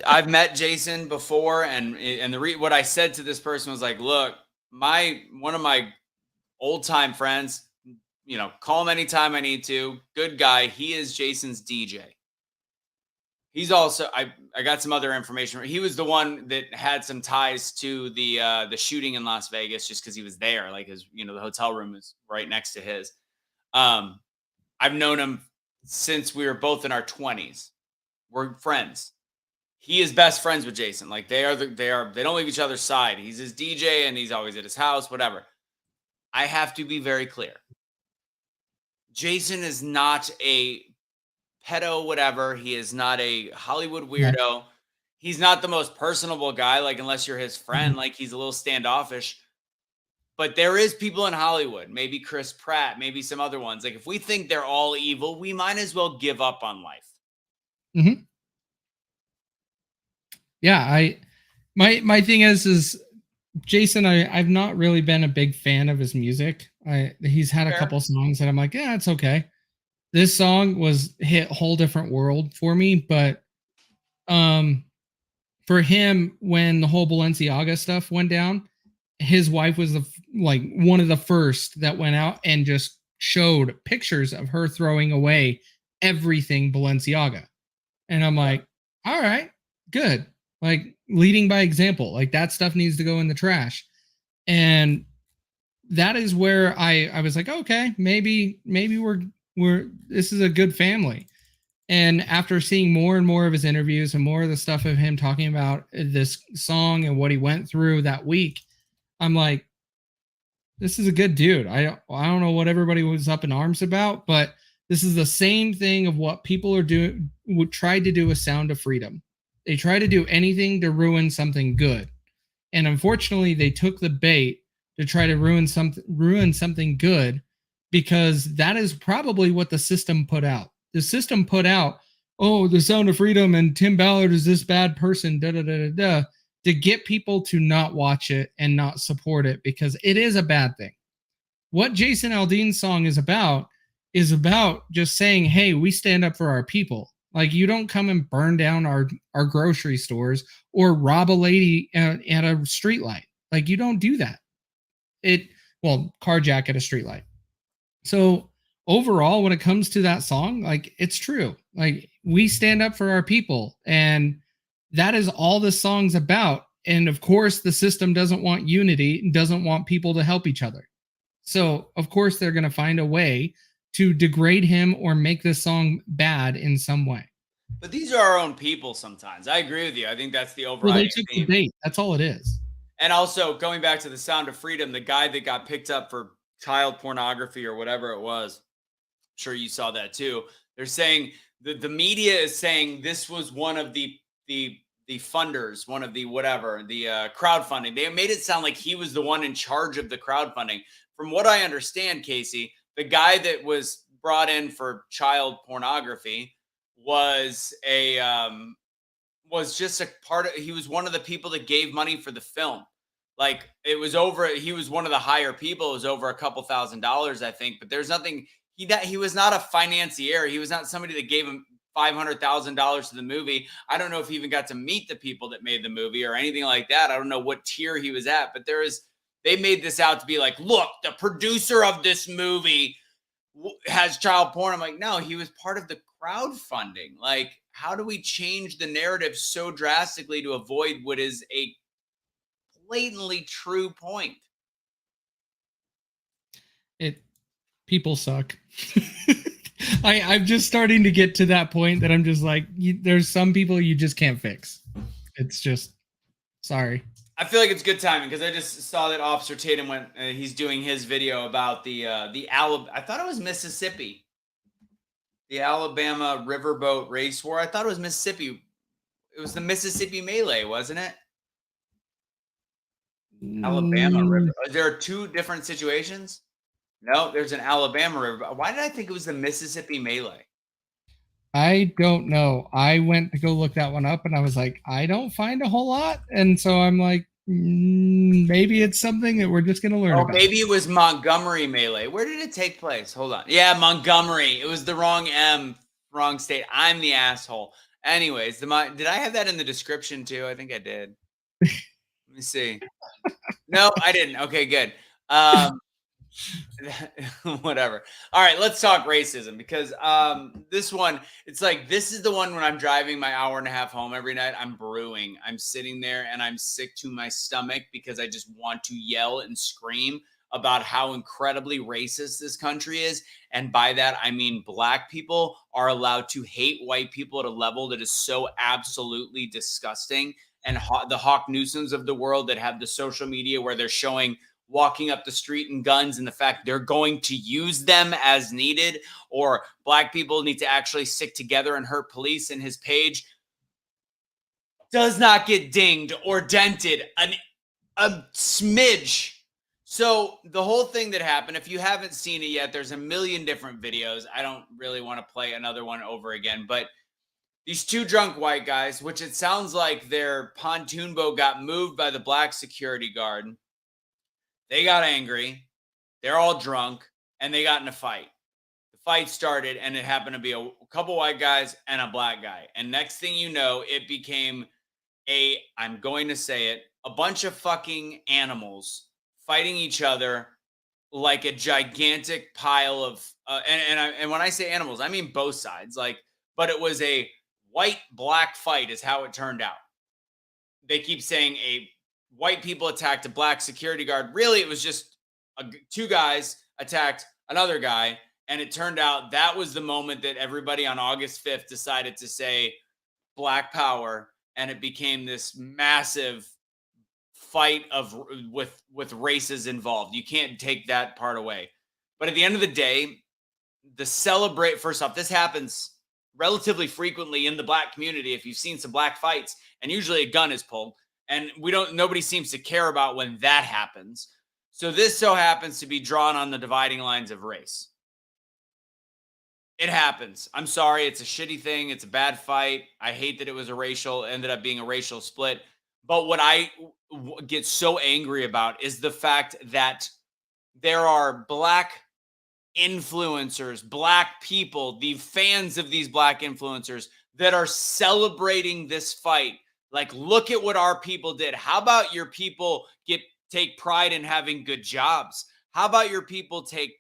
A: I've met Jason before, and what I said to this person was like, look, one of my old time friends, call him anytime I need to. Good guy. He is Jason's DJ. He's also, I got some other information. He was the one that had some ties to the shooting in Las Vegas, just because he was there. Like his, the hotel room is right next to his. I've known him since we were both in our 20s. We're friends. He is best friends with Jason. Like they don't leave each other's side. He's his DJ and he's always at his house, whatever. I have to be very clear. Jason is not a pedo, whatever. He is not a Hollywood weirdo. Yeah. He's not the most personable guy, like unless you're his friend, like he's a little standoffish. But there is people in Hollywood, maybe Chris Pratt, maybe some other ones. Like if we think they're all evil, we might as well give up on life.
B: Mm-hmm. Yeah, my thing is Jason, I've not really been a big fan of his music. He's had a couple songs that I'm like, yeah, it's okay. This song was hit a whole different world for me, but for him, when the whole Balenciaga stuff went down, his wife was like one of the first that went out and just showed pictures of her throwing away everything Balenciaga. And I'm like, all right, good. Like leading by example, like that stuff needs to go in the trash. And that is where I was like, okay, maybe we're this is a good family. And after seeing more and more of his interviews and more of the stuff of him talking about this song and what he went through that week, I'm like, this is a good dude. I don't know what everybody was up in arms about, but this is the same thing of what people are doing, tried to do with Sound of Freedom. They try to do anything to ruin something good. And unfortunately, they took the bait to try to ruin something good, because that is probably what the system put out. The system put out, oh, the Sound of Freedom and Tim Ballard is this bad person, to get people to not watch it and not support it, because it is a bad thing. What Jason Aldean's song is about just saying, hey, we stand up for our people. Like, you don't come and burn down our grocery stores or rob a lady at a streetlight. Like, you don't do that. Carjack at a streetlight. So overall, when it comes to that song, like, it's true. Like, we stand up for our people, and that is all the song's about. And of course, the system doesn't want unity and doesn't want people to help each other. So of course, they're going to find a way to degrade him or make this song bad in some way.
A: But these are our own people sometimes. I agree with you. I think that's the overriding theme.
B: The bait. That's all it is.
A: And also, going back to the Sound of Freedom, the guy that got picked up for child pornography or whatever it was, I'm sure you saw that too. They're saying the media is saying this was one of the funders, one of the whatever, the crowdfunding. They made it sound like he was the one in charge of the crowdfunding. From what I understand, Casey, the guy that was brought in for child pornography was just a part of, he was one of the people that gave money for the film. Like, it was over, he was one of the higher people. It was over a couple $1,000s, I think, but there's nothing, he was not a financier. He was not somebody that gave him $500,000 to the movie. I don't know if he even got to meet the people that made the movie or anything like that. I don't know what tier he was at, but they made this out to be like, look, the producer of this movie has child porn. I'm like, no, he was part of the crowdfunding. Like, how do we change the narrative so drastically to avoid what is a blatantly true point?
B: People suck. I'm just starting to get to that point that I'm just like, there's some people you just can't fix. It's just, sorry.
A: I feel like it's good timing because I just saw that Officer Tatum went. He's doing his video about the Alabama. I thought it was Mississippi, the Alabama riverboat race war. I thought it was Mississippi. It was the Mississippi Melee, wasn't it? Alabama river. There are two different situations. No, there's an Alabama river. Why did I think it was the Mississippi Melee?
B: I don't know. I went to go look that one up and I was like, I don't find a whole lot. And so I'm like, maybe it's something that we're just going to learn about.
A: Maybe it was Montgomery Melee. Where did it take place? Hold on. Yeah, Montgomery. It was the wrong wrong state. I'm the asshole. Anyways, did I have that in the description too? I think I did. Let me see. No, I didn't. Okay, good. Whatever. All right, let's talk racism, because this one, it's like, this is the one when I'm driving my hour and a half home every night, I'm brewing. I'm sitting there and I'm sick to my stomach because I just want to yell and scream about how incredibly racist this country is. And by that, I mean black people are allowed to hate white people at a level that is so absolutely disgusting. And the Hawk Newsoms of the world that have the social media where they're showing walking up the street in guns and the fact they're going to use them as needed, or black people need to actually stick together and hurt police, and his page does not get dinged or dented a smidge. So the whole thing that happened, if you haven't seen it yet, there's a million different videos. I don't really want to play another one over again, but these two drunk white guys, which it sounds like their pontoon boat got moved by the black security guard. They got angry. They're all drunk, and they got in a fight. The fight started, and it happened to be a couple white guys and a black guy. And next thing you know, it became I'm going to say it, a bunch of fucking animals fighting each other like a gigantic pile of and when I say animals, I mean both sides. Like, but it was a white black fight, is how it turned out. They keep saying a white people attacked a black security guard. Really, it was just two guys attacked another guy, and it turned out that was the moment that everybody on August 5th decided to say Black Power, and it became this massive fight of with races involved. You can't take that part away. But at the end of the day, the celebrate first off, this happens relatively frequently in the black community. If you've seen some black fights, and usually a gun is pulled, and nobody seems to care about when that happens. So this so happens to be drawn on the dividing lines of race. It happens. I'm sorry. It's a shitty thing. It's a bad fight. I hate that it was ended up being a racial split. But what I get so angry about is the fact that there are black influencers, black people, the fans of these black influencers that are celebrating this fight. Like, look at what our people did. How about your people take pride in having good jobs? How about your people take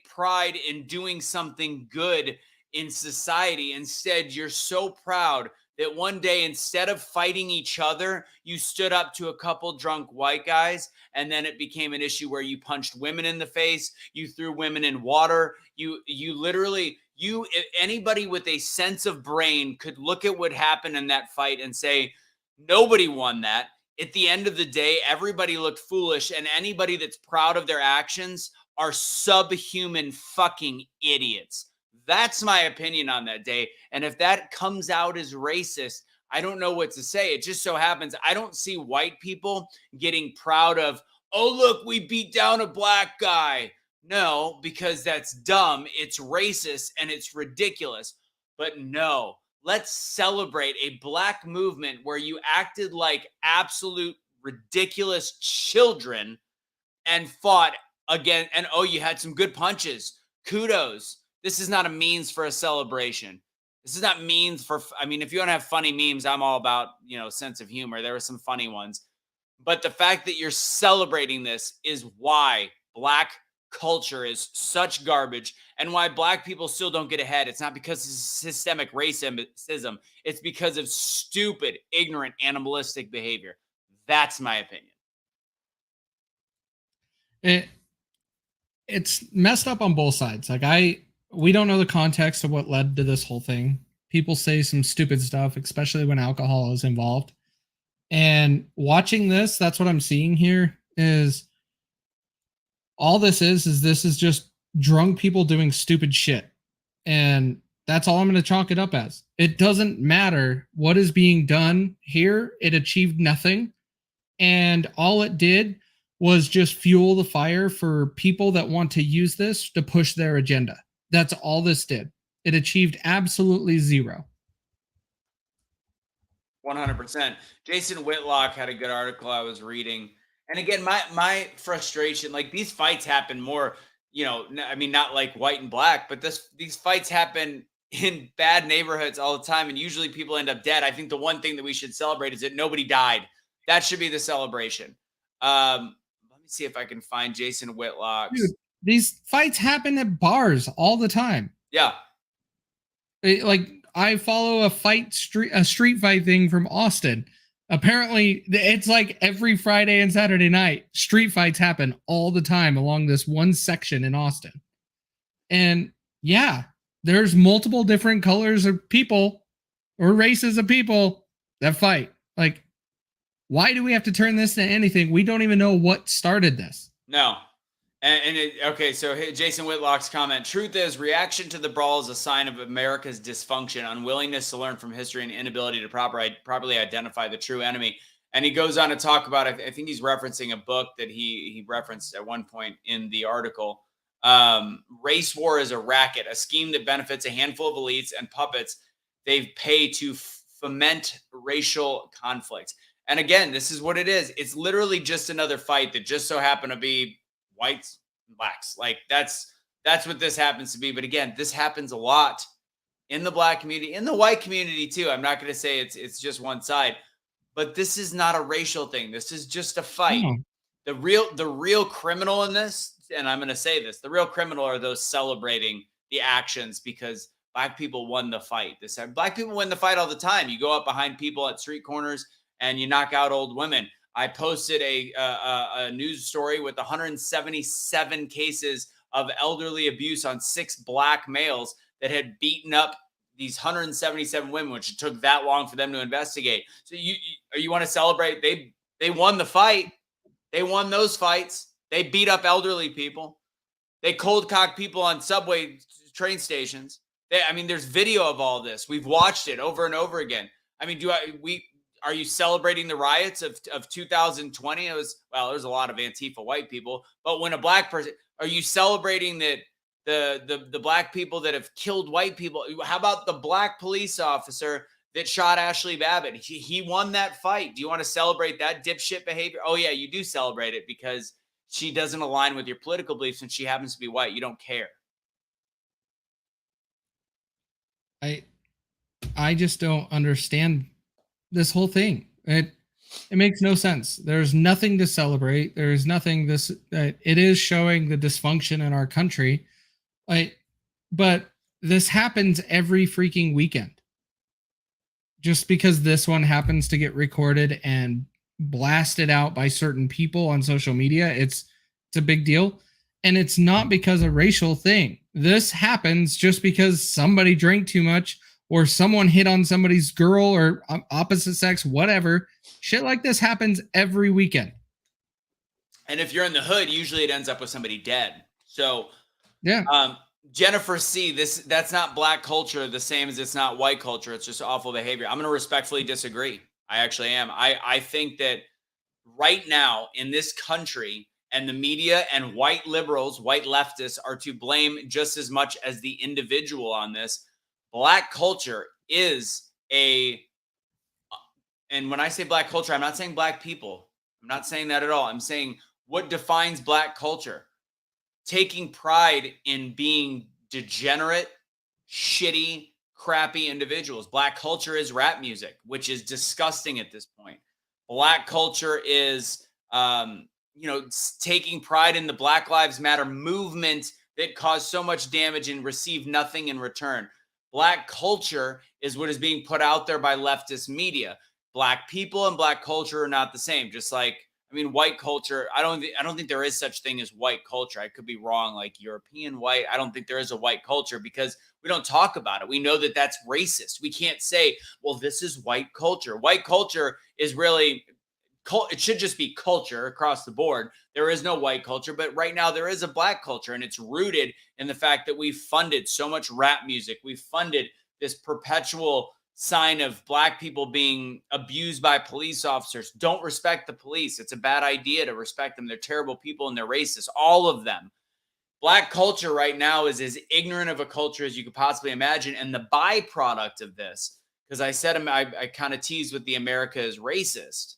A: pride in doing something good in society? Instead, you're so proud that one day, instead of fighting each other, you stood up to a couple drunk white guys, and then it became an issue where you punched women in the face, you threw women in water, you literally, anybody with a sense of brain could look at what happened in that fight and say, nobody won that. At the end of the day, everybody looked foolish, and anybody that's proud of their actions are subhuman fucking idiots. That's my opinion on that day. And if that comes out as racist, I don't know what to say. It just so happens I don't see white people getting proud of, oh, look, we beat down a black guy. No, because that's dumb. It's racist and it's ridiculous. But no, let's celebrate a black movement where you acted like absolute ridiculous children and fought again. And oh, you had some good punches. Kudos. This is not a means for a celebration. This is not means for, I mean, if you want to have funny memes, I'm all about, sense of humor. There were some funny ones. But the fact that you're celebrating this is why black culture is such garbage and why black people still don't get ahead. It's not because of systemic racism. It's because of stupid, ignorant, animalistic behavior. That's my opinion.
B: It's messed up on both sides. Like we don't know the context of what led to this whole thing. People say some stupid stuff, especially when alcohol is involved. And watching this, that's what I'm seeing here is all this is this is just drunk people doing stupid shit. And that's all I'm going to chalk it up as. It doesn't matter what is being done here. It achieved nothing. And all it did was just fuel the fire for people that want to use this to push their agenda. That's all this did. It achieved absolutely zero.
A: 100%. Jason Whitlock had a good article I was reading. And again, my frustration, like these fights happen more, I mean, not like white and black, but these fights happen in bad neighborhoods all the time. And usually people end up dead. I think the one thing that we should celebrate is that nobody died. That should be the celebration. Let me see if I can find Jason Whitlock's.
B: Dude, these fights happen at bars all the time.
A: Yeah.
B: Like I follow a street fight thing from Austin. Apparently, it's like every Friday and Saturday night, street fights happen all the time along this one section in Austin. And yeah, there's multiple different colors of people or races of people that fight. Like, why do we have to turn this into anything? We don't even know what started this.
A: No. Okay, so Jason Whitlock's comment, truth is, reaction to the brawl is a sign of America's dysfunction, unwillingness to learn from history, and inability to properly identify the true enemy. And he goes on to talk about, I think he's referencing a book that he referenced at one point in the article. Race war is a racket, a scheme that benefits a handful of elites and puppets they pay to foment racial conflict. And again, this is what it is. It's literally just another fight that just so happened to be whites and blacks. Like that's what this happens to be. But again, this happens a lot in the black community, in the white community too. I'm not going to say it's just one side, but this is not a racial thing. This is just a fight. The real criminal in this, and I'm going to say this, the real criminal are those celebrating the actions because black people won the fight. Black people win the fight all the time. You go up behind people at street corners and you knock out old women. I posted a news story with 177 cases of elderly abuse on 6 black males that had beaten up these 177 women, which it took that long for them to investigate. So you want to celebrate? They won the fight. They won those fights. They beat up elderly people. They cold cock people on subway train stations. There's video of all this. We've watched it over and over again. Are you celebrating the riots of 2020? There's a lot of Antifa white people, but when a black person, are you celebrating that the black people that have killed white people? How about the black police officer that shot Ashley Babbitt? He won that fight. Do you want to celebrate that dipshit behavior? Oh yeah, you do celebrate it because she doesn't align with your political beliefs and she happens to be white. You don't care.
B: I just don't understand this whole thing. It makes no sense. There's nothing to celebrate. There's nothing it is showing the dysfunction in our country. But this happens every freaking weekend. Just because this one happens to get recorded and blasted out by certain people on social media, it's a big deal. And it's not because of racial thing. This happens just because somebody drank too much or someone hit on somebody's girl or opposite sex, whatever. Shit like this happens every weekend.
A: And if you're in the hood, usually it ends up with somebody dead. So
B: yeah.
A: Jennifer C., that's not black culture the same as it's not white culture. It's just awful behavior. I'm going to respectfully disagree. I actually am. I think that right now in this country and the media and white liberals, white leftists are to blame just as much as the individual on this. Black culture is and when I say black culture, I'm not saying black people. I'm not saying that at all. I'm saying what defines black culture. Taking pride in being degenerate, shitty, crappy individuals. Black culture is rap music, which is disgusting at this point. Black culture is, taking pride in the Black Lives Matter movement that caused so much damage and received nothing in return. Black culture is what is being put out there by leftist media. Black people and black culture are not the same. Just like, white culture, I don't think there is such thing as white culture. I could be wrong, like European white. I don't think there is a white culture because we don't talk about it. We know that that's racist. We can't say, well, this is white culture. White culture is really, it should just be culture across the board. There is no white culture, but right now there is a black culture, and it's rooted in the fact that we've funded so much rap music. We've funded this perpetual sign of black people being abused by police officers. Don't respect the police. It's a bad idea to respect them. They're terrible people and they're racist. All of them. Black culture right now is as ignorant of a culture as you could possibly imagine. And the byproduct of this, because I said I kind of teased with the America is racist.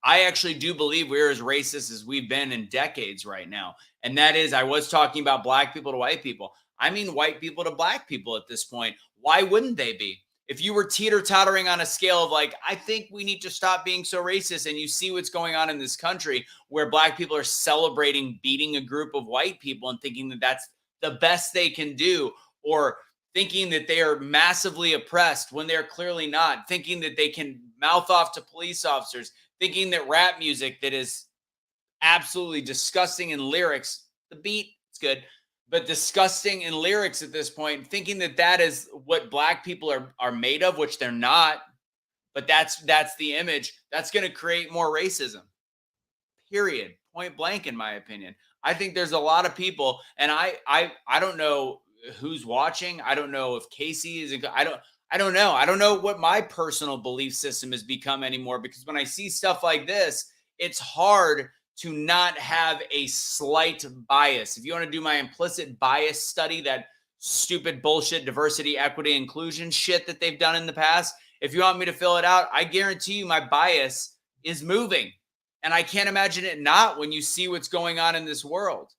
A: I actually do believe we're as racist as we've been in decades right now. And that is, I was talking about black people to white people. I mean, white people to black people at this point. Why wouldn't they be? If you were teeter-tottering on a scale of like, I think we need to stop being so racist, and you see what's going on in this country where black people are celebrating beating a group of white people and thinking that that's the best they can do, or thinking that they are massively oppressed when they're clearly not, thinking that they can mouth off to police officers, thinking that rap music that is absolutely disgusting in lyrics, the beat, it's good, but disgusting in lyrics at this point, thinking that that is what black people are made of, which they're not, but that's the image. That's going to create more racism, period, point blank, in my opinion. I think there's a lot of people, and I don't know who's watching. I don't know if Casey is, I don't know. I don't know what my personal belief system has become anymore, because when I see stuff like this, it's hard to not have a slight bias. If you want to do my implicit bias study, that stupid bullshit diversity, equity, inclusion shit that they've done in the past, if you want me to fill it out, I guarantee you my bias is moving. And I can't imagine it not when you see what's going on in this world.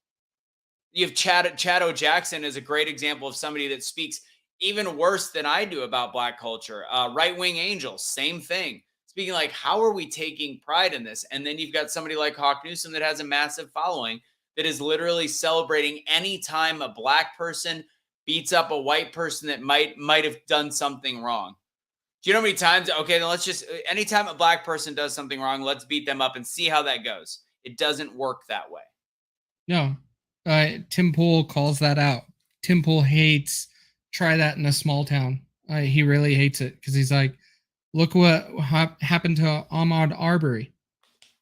A: You have Chad O. Jackson is a great example of somebody that speaks even worse than I do about black culture. Right-wing angels, same thing. speaking like, how are we taking pride in this? And then you've got somebody like Hawk Newsom that has a massive following that is literally celebrating any time a black person beats up a white person that might have done something wrong. Do you know how many times? Okay, then let's just, anytime a black person does something wrong, let's beat them up and see how that goes. It doesn't work that way.
B: No. Tim Pool calls that out. Tim Pool hates try that in a small town. He really hates it because he's like, look what happened to Ahmaud Arbery.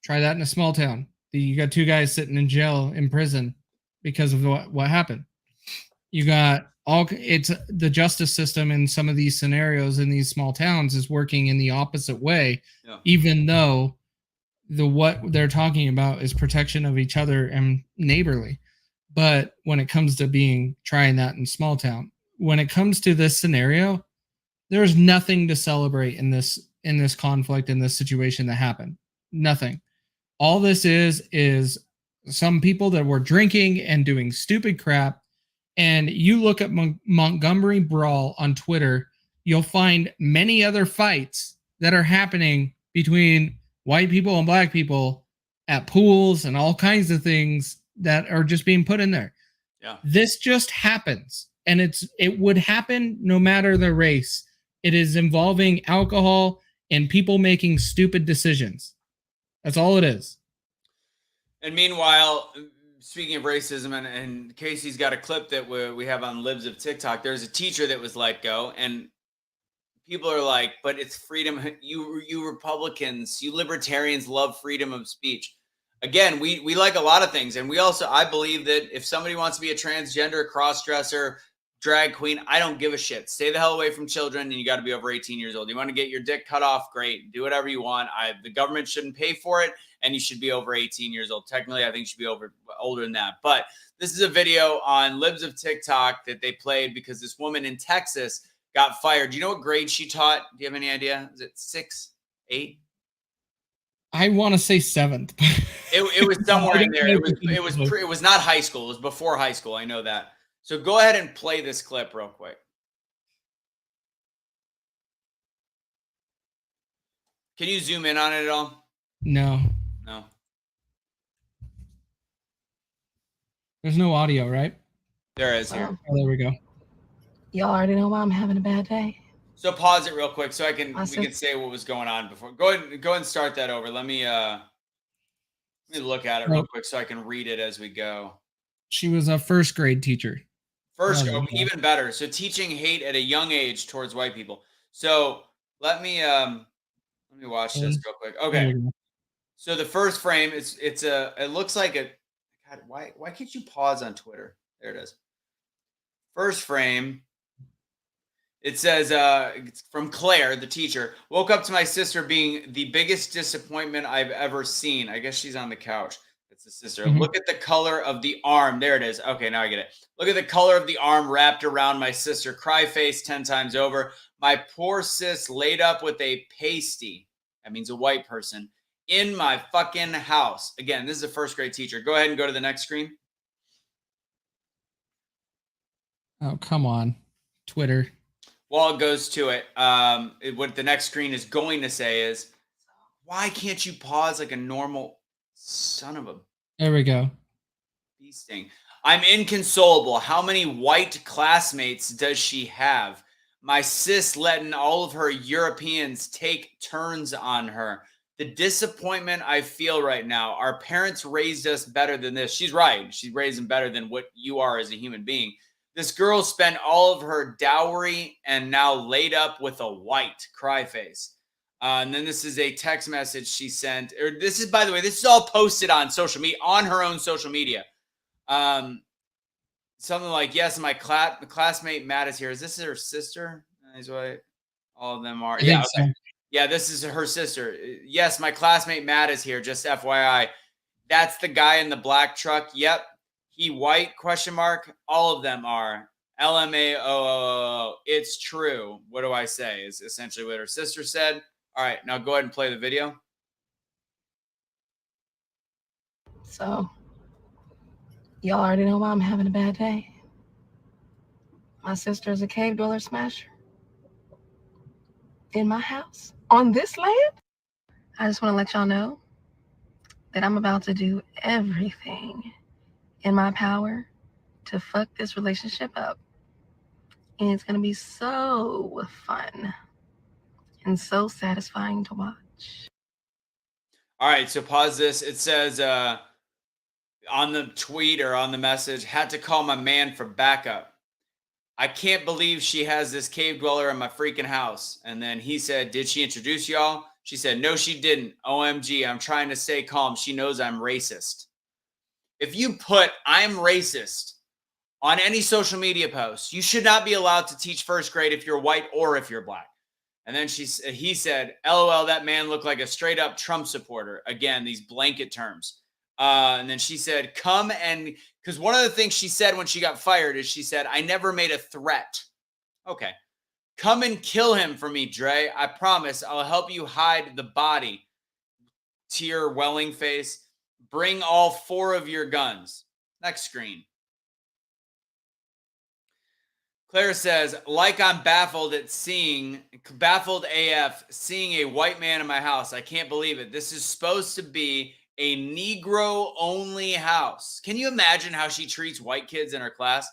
B: Try that in a small town. You got 2 guys sitting in jail, in prison, because of what happened. You got it's the justice system in some of these scenarios in these small towns is working in the opposite way, even though what they're talking about is protection of each other and neighborly. But when it comes to trying that in small town, when it comes to this scenario, there's nothing to celebrate in this conflict, in this situation that happened. Nothing. All this is some people that were drinking and doing stupid crap. And you look at Montgomery Brawl on Twitter, you'll find many other fights that are happening between white people and black people at pools and all kinds of things that are just being put in there.
A: Yeah.
B: This just happens. And it would happen no matter the race. It is involving alcohol and people making stupid decisions. That's all it is.
A: And meanwhile, speaking of racism, and Casey's got a clip that we have on Libs of TikTok. There's a teacher that was let go, and people are like, but it's freedom. You Republicans, you libertarians love freedom of speech. Again, we like a lot of things. And I believe that if somebody wants to be a transgender, cross-dresser, drag queen, I don't give a shit. Stay the hell away from children, and you got to be over 18 years old. You want to get your dick cut off? Great. Do whatever you want. The government shouldn't pay for it, and you should be over 18 years old. Technically, I think you should be older than that. But this is a video on Libs of TikTok that they played because this woman in Texas got fired. Do you know what grade she taught? Do you have any idea? Is it 6, 8?
B: I want to say 7th.
A: It was somewhere in there. It was not high school. It was before high school. I know that. So go ahead and play this clip real quick. Can you zoom in on it at all?
B: No. There's no audio, right?
A: There is here.
B: Oh, there we go.
C: Y'all already know why I'm having a bad day.
A: So pause it real quick so we can say what was going on before. Go ahead and start that over. Let me look at it real quick so I can read it as we go.
B: She was a first grade teacher.
A: Even better. So teaching hate at a young age towards white people. So let me watch this real quick. Okay. So the first frame it looks like a, God, why can't you pause on Twitter? There it is. First frame. It says, it's from Claire, the teacher. Woke up to my sister being the biggest disappointment I've ever seen. I guess she's on the couch. It's the sister. Mm-hmm. Look at the color of the arm. There it is. Okay, now I get it. Look at the color of the arm wrapped around my sister. Cry face 10 times over. My poor sis laid up with a pasty. That means a white person. In my fucking house. Again, this is a first grade teacher. Go ahead and go to the next screen.
B: Oh, come on. Twitter.
A: While it goes to it, what the next screen is going to say is, why can't you pause like a normal son of a...
B: There we go.
A: Bee sting. I'm inconsolable. How many white classmates does she have? My sis letting all of her Europeans take turns on her. The disappointment I feel right now. Our parents raised us better than this. She's right. She raised them better than what you are as a human being. This girl spent all of her dowry and now laid up with a white cry face. And then this is a text message she sent. This is, by the way, this is all posted on social media, on her own social media. Something like, yes, my classmate Matt is here. Is this her sister? That's what all of them are. Yeah, okay. So. Yeah, this is her sister. Yes, my classmate Matt is here. Just FYI. That's the guy in the black truck. Yep. He white, question mark. All of them are. LMAO. It's true. What do I say? Is essentially what her sister said. All right, now go ahead and play the video.
C: So, y'all already know why I'm having a bad day. My sister is a cave dweller smasher. In my house. On this land? I just want to let y'all know that I'm about to do everything in my power to fuck this relationship up. And it's going to be so fun and so satisfying to watch.
A: All right, so pause this. It says on the tweet or on the message, had to call my man for backup. I can't believe she has this cave dweller in my freaking house. And then he said, did she introduce y'all? She said, no, she didn't. OMG, I'm trying to stay calm. She knows I'm racist. If you put I'm racist on any social media post, you should not be allowed to teach first grade if you're white or if you're black. And then he said, LOL, that man looked like a straight up Trump supporter. Again, these blanket terms. And then she said, come and, because one of the things she said when she got fired is she said, I never made a threat. Okay. Come and kill him for me, Dre. I promise I'll help you hide the body. Tear welling face. Bring all 4 of your guns. Next screen. Claire says, like I'm baffled AF seeing a white man in my house. I can't believe it. This is supposed to be a Negro only house. Can you imagine how she treats white kids in her class?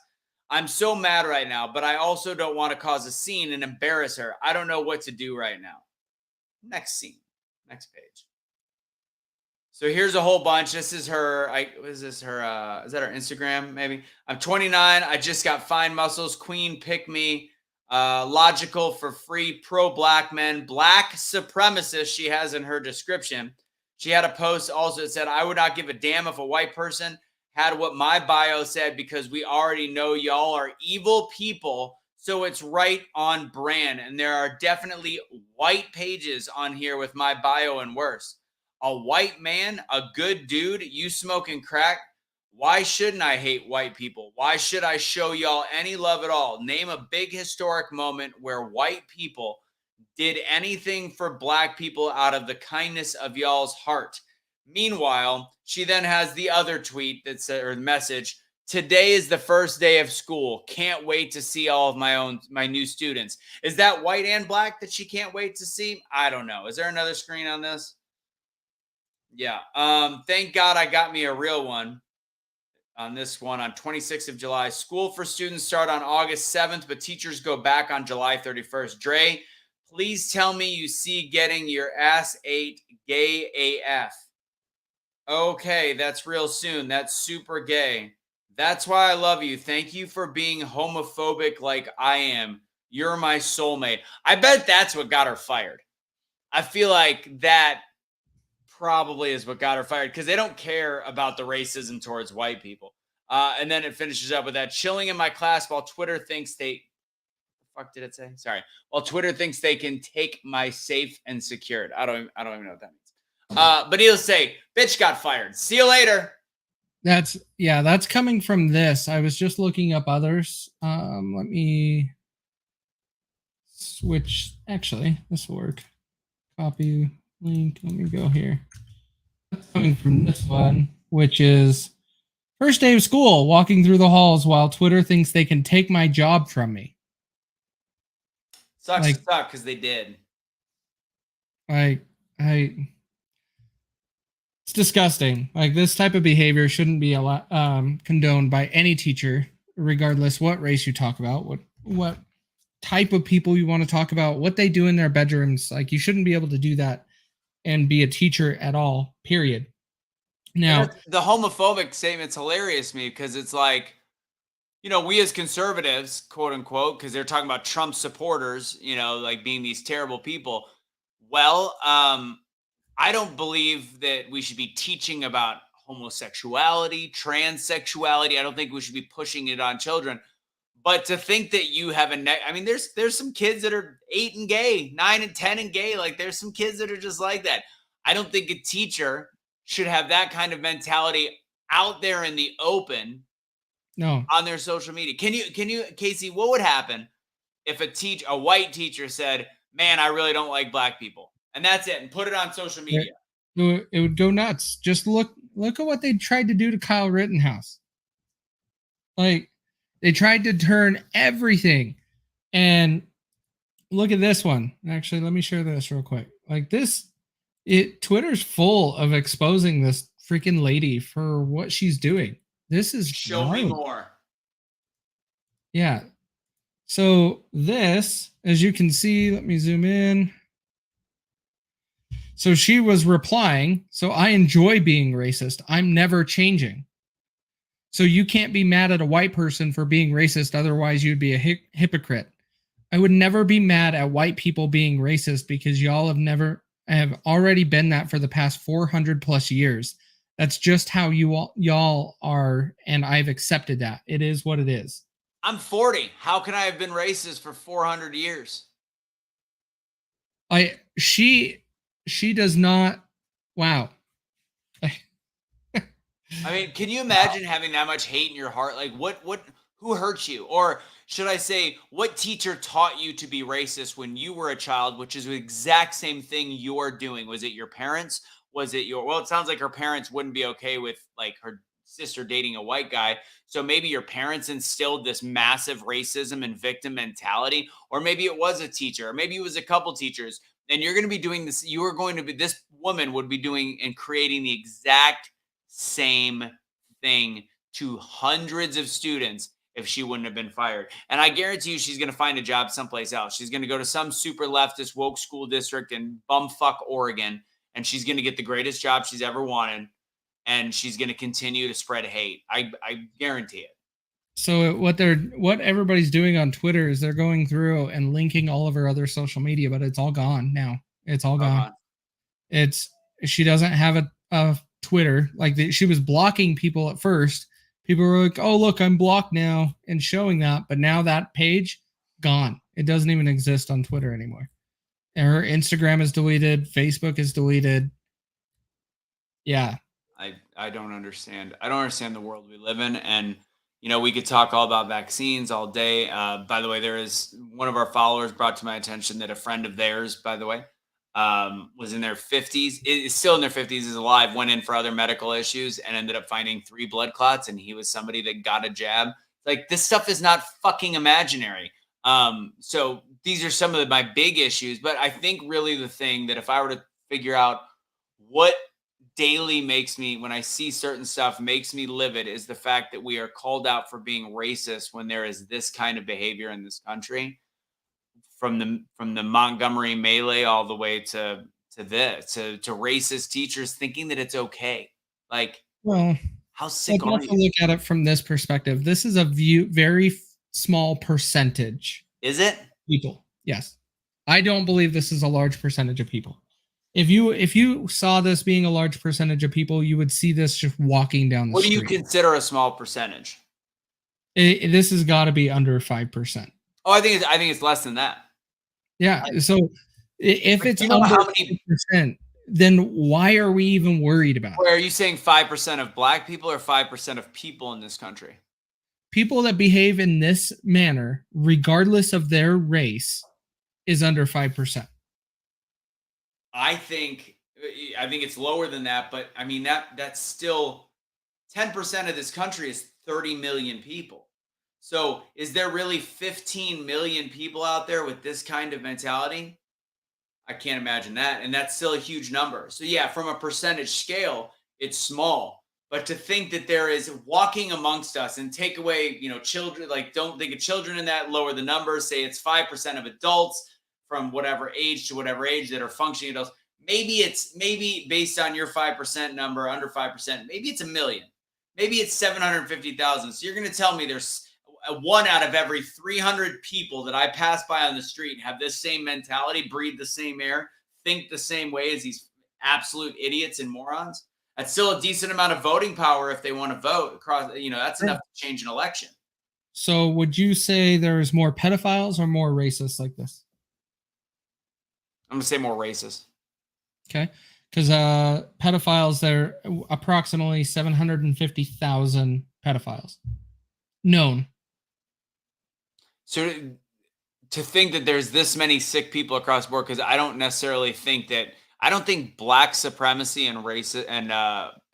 A: I'm so mad right now, but I also don't want to cause a scene and embarrass her. I don't know what to do right now. Next scene, next page. So here's a whole bunch. This is her. Is that her Instagram? Maybe. I'm 29. I just got fine muscles. Queen, pick me. Logical for free. Pro black men. Black supremacist. She has in her description. She had a post also that said, I would not give a damn if a white person had what my bio said because we already know y'all are evil people. So it's right on brand. And there are definitely white pages on here with my bio and worse. A white man, a good dude, you smoking crack. Why shouldn't I hate white people? Why should I show y'all any love at all? Name a big historic moment where white people did anything for black people out of the kindness of y'all's heart. Meanwhile, she then has the other tweet that said, or message, today is the first day of school. Can't wait to see all of my new students. Is that white and black that she can't wait to see? I don't know. Is there another screen on this? Yeah. Thank God I got me a real one on this one on 26th of July. School for students start on August 7th, but teachers go back on July 31st. Dre, please tell me you see getting your ass ate gay AF. Okay, that's real soon. That's super gay. That's why I love you. Thank you for being homophobic like I am. You're my soulmate. I bet that's what got her fired. I feel like that probably is what got her fired because they don't care about the racism towards white people. And then it finishes up with that chilling in my class while Twitter thinks they fuck did it say? Sorry. While Twitter thinks they can take my safe and secured. I don't even know what that means. But he'll say, bitch got fired. See you later.
B: That's coming from this. I was just looking up others. Let me switch. Actually, this will work. Copy link. Let me go here. That's coming from this one, which is first day of school, walking through the halls while Twitter thinks they can take my job from me.
A: Sucks to suck because they did.
B: It's disgusting. Like this type of behavior shouldn't be condoned by any teacher, regardless what race you talk about, what type of people you want to talk about, what they do in their bedrooms. Like you shouldn't be able to do that and be a teacher at all, period. Now,
A: the homophobic statement's hilarious to me because it's like, you know, we as conservatives, quote unquote, because they're talking about Trump supporters, you know, like being these terrible people. Well, I don't believe that we should be teaching about homosexuality, transsexuality. I don't think we should be pushing it on children. But to think that you have I mean, there's some kids that are 8 and gay, 9 and 10 and gay. Like there's some kids that are just like that. I don't think a teacher should have that kind of mentality out there in the open.
B: No.
A: On their social media. Can you, Casey, what would happen if a white teacher said, man, I really don't like black people. And that's it. And put it on social media.
B: It would go nuts. Just look at what they tried to do to Kyle Rittenhouse. Like they tried to turn everything. And look at this one. Actually, let me share this real quick. Like this Twitter's full of exposing this freaking lady for what she's doing. This is
A: show me more.
B: Yeah. So this, as you can see, let me zoom in. So she was replying, so I enjoy being racist. I'm never changing. So you can't be mad at a white person for being racist, otherwise you'd be a hypocrite. I would never be mad at white people being racist because y'all have already been that for the past 400 plus years. That's just how y'all are, and I've accepted that. It is what it is.
A: I'm 40. How can I have been racist for 400 years?
B: She does not. Wow.
A: I mean, can you imagine having that much hate in your heart? Like, who hurt you? Or should I say, what teacher taught you to be racist when you were a child, which is the exact same thing you're doing? Was it your parents? Was it well, it sounds like her parents wouldn't be okay with like her sister dating a white guy. So maybe your parents instilled this massive racism and victim mentality, or maybe it was a teacher, or maybe it was a couple teachers. And you're going to be doing this. This woman would be doing and creating the exact same thing to hundreds of students if she wouldn't have been fired. And I guarantee you she's going to find a job someplace else. She's going to go to some super leftist woke school district in bumfuck Oregon, and she's going to get the greatest job she's ever wanted, and she's going to continue to spread hate. I guarantee it.
B: So what everybody's doing on Twitter is they're going through and linking all of her other social media, but it's all gone now. It's all gone. She doesn't have a Twitter. Like she was blocking people at first. People were like, "Oh, look, I'm blocked now," and showing that. But now that page gone. It doesn't even exist on Twitter anymore. And her Instagram is deleted. Facebook is deleted. Yeah.
A: I don't understand. I don't understand the world we live in. And, you know, we could talk all about vaccines all day. By the way, there is one of our followers brought to my attention that a friend of theirs, by the way, was in their 50s, is still in their 50s, is alive, went in for other medical issues and ended up finding 3 blood clots. And he was somebody that got a jab. Like, this stuff is not fucking imaginary. So these are some of my big issues. But I think really the thing that if I were to figure out what daily makes me, when I see certain stuff, makes me livid, is the fact that we are called out for being racist when there is this kind of behavior in this country. From the Montgomery melee all the way to racist teachers thinking that it's okay. Like,
B: well,
A: how sick
B: are you? Look at it from this perspective. This is a very small percentage.
A: Is it?
B: People. Yes. I don't believe this is a large percentage of people. If you saw this being a large percentage of people, you would see this just walking down the street.
A: What do you consider a small percentage?
B: This has got to be under 5%.
A: Oh, I think it's less than that.
B: Yeah. So if it's under 5%, then why are we even worried about it?
A: Are you saying 5% of black people or 5% of people in this country?
B: People that behave in this manner, regardless of their race, is under 5%.
A: I think it's lower than that, but I mean that's still 10% of this country is 30 million people. So is there really 15 million people out there with this kind of mentality? I can't imagine that. And that's still a huge number. So yeah, from a percentage scale, it's small. But to think that there is walking amongst us and take away, children, like don't think of children in that, lower the numbers, say it's 5% of adults from whatever age to whatever age that are functioning adults. Maybe based on your 5% number, under 5%, maybe it's 1 million. Maybe it's 750,000. So you're going to tell me there's 1 out of every 300 people that I pass by on the street have this same mentality, breathe the same air, think the same way as these absolute idiots and morons. That's still a decent amount of voting power if they want to vote across. That's enough to change an election.
B: So would you say there's more pedophiles or more racists like this?
A: I'm going to say more racist.
B: Okay. Because pedophiles, there are approximately 750,000 pedophiles known.
A: So to think that there's this many sick people across the board, because I don't think black supremacy and race and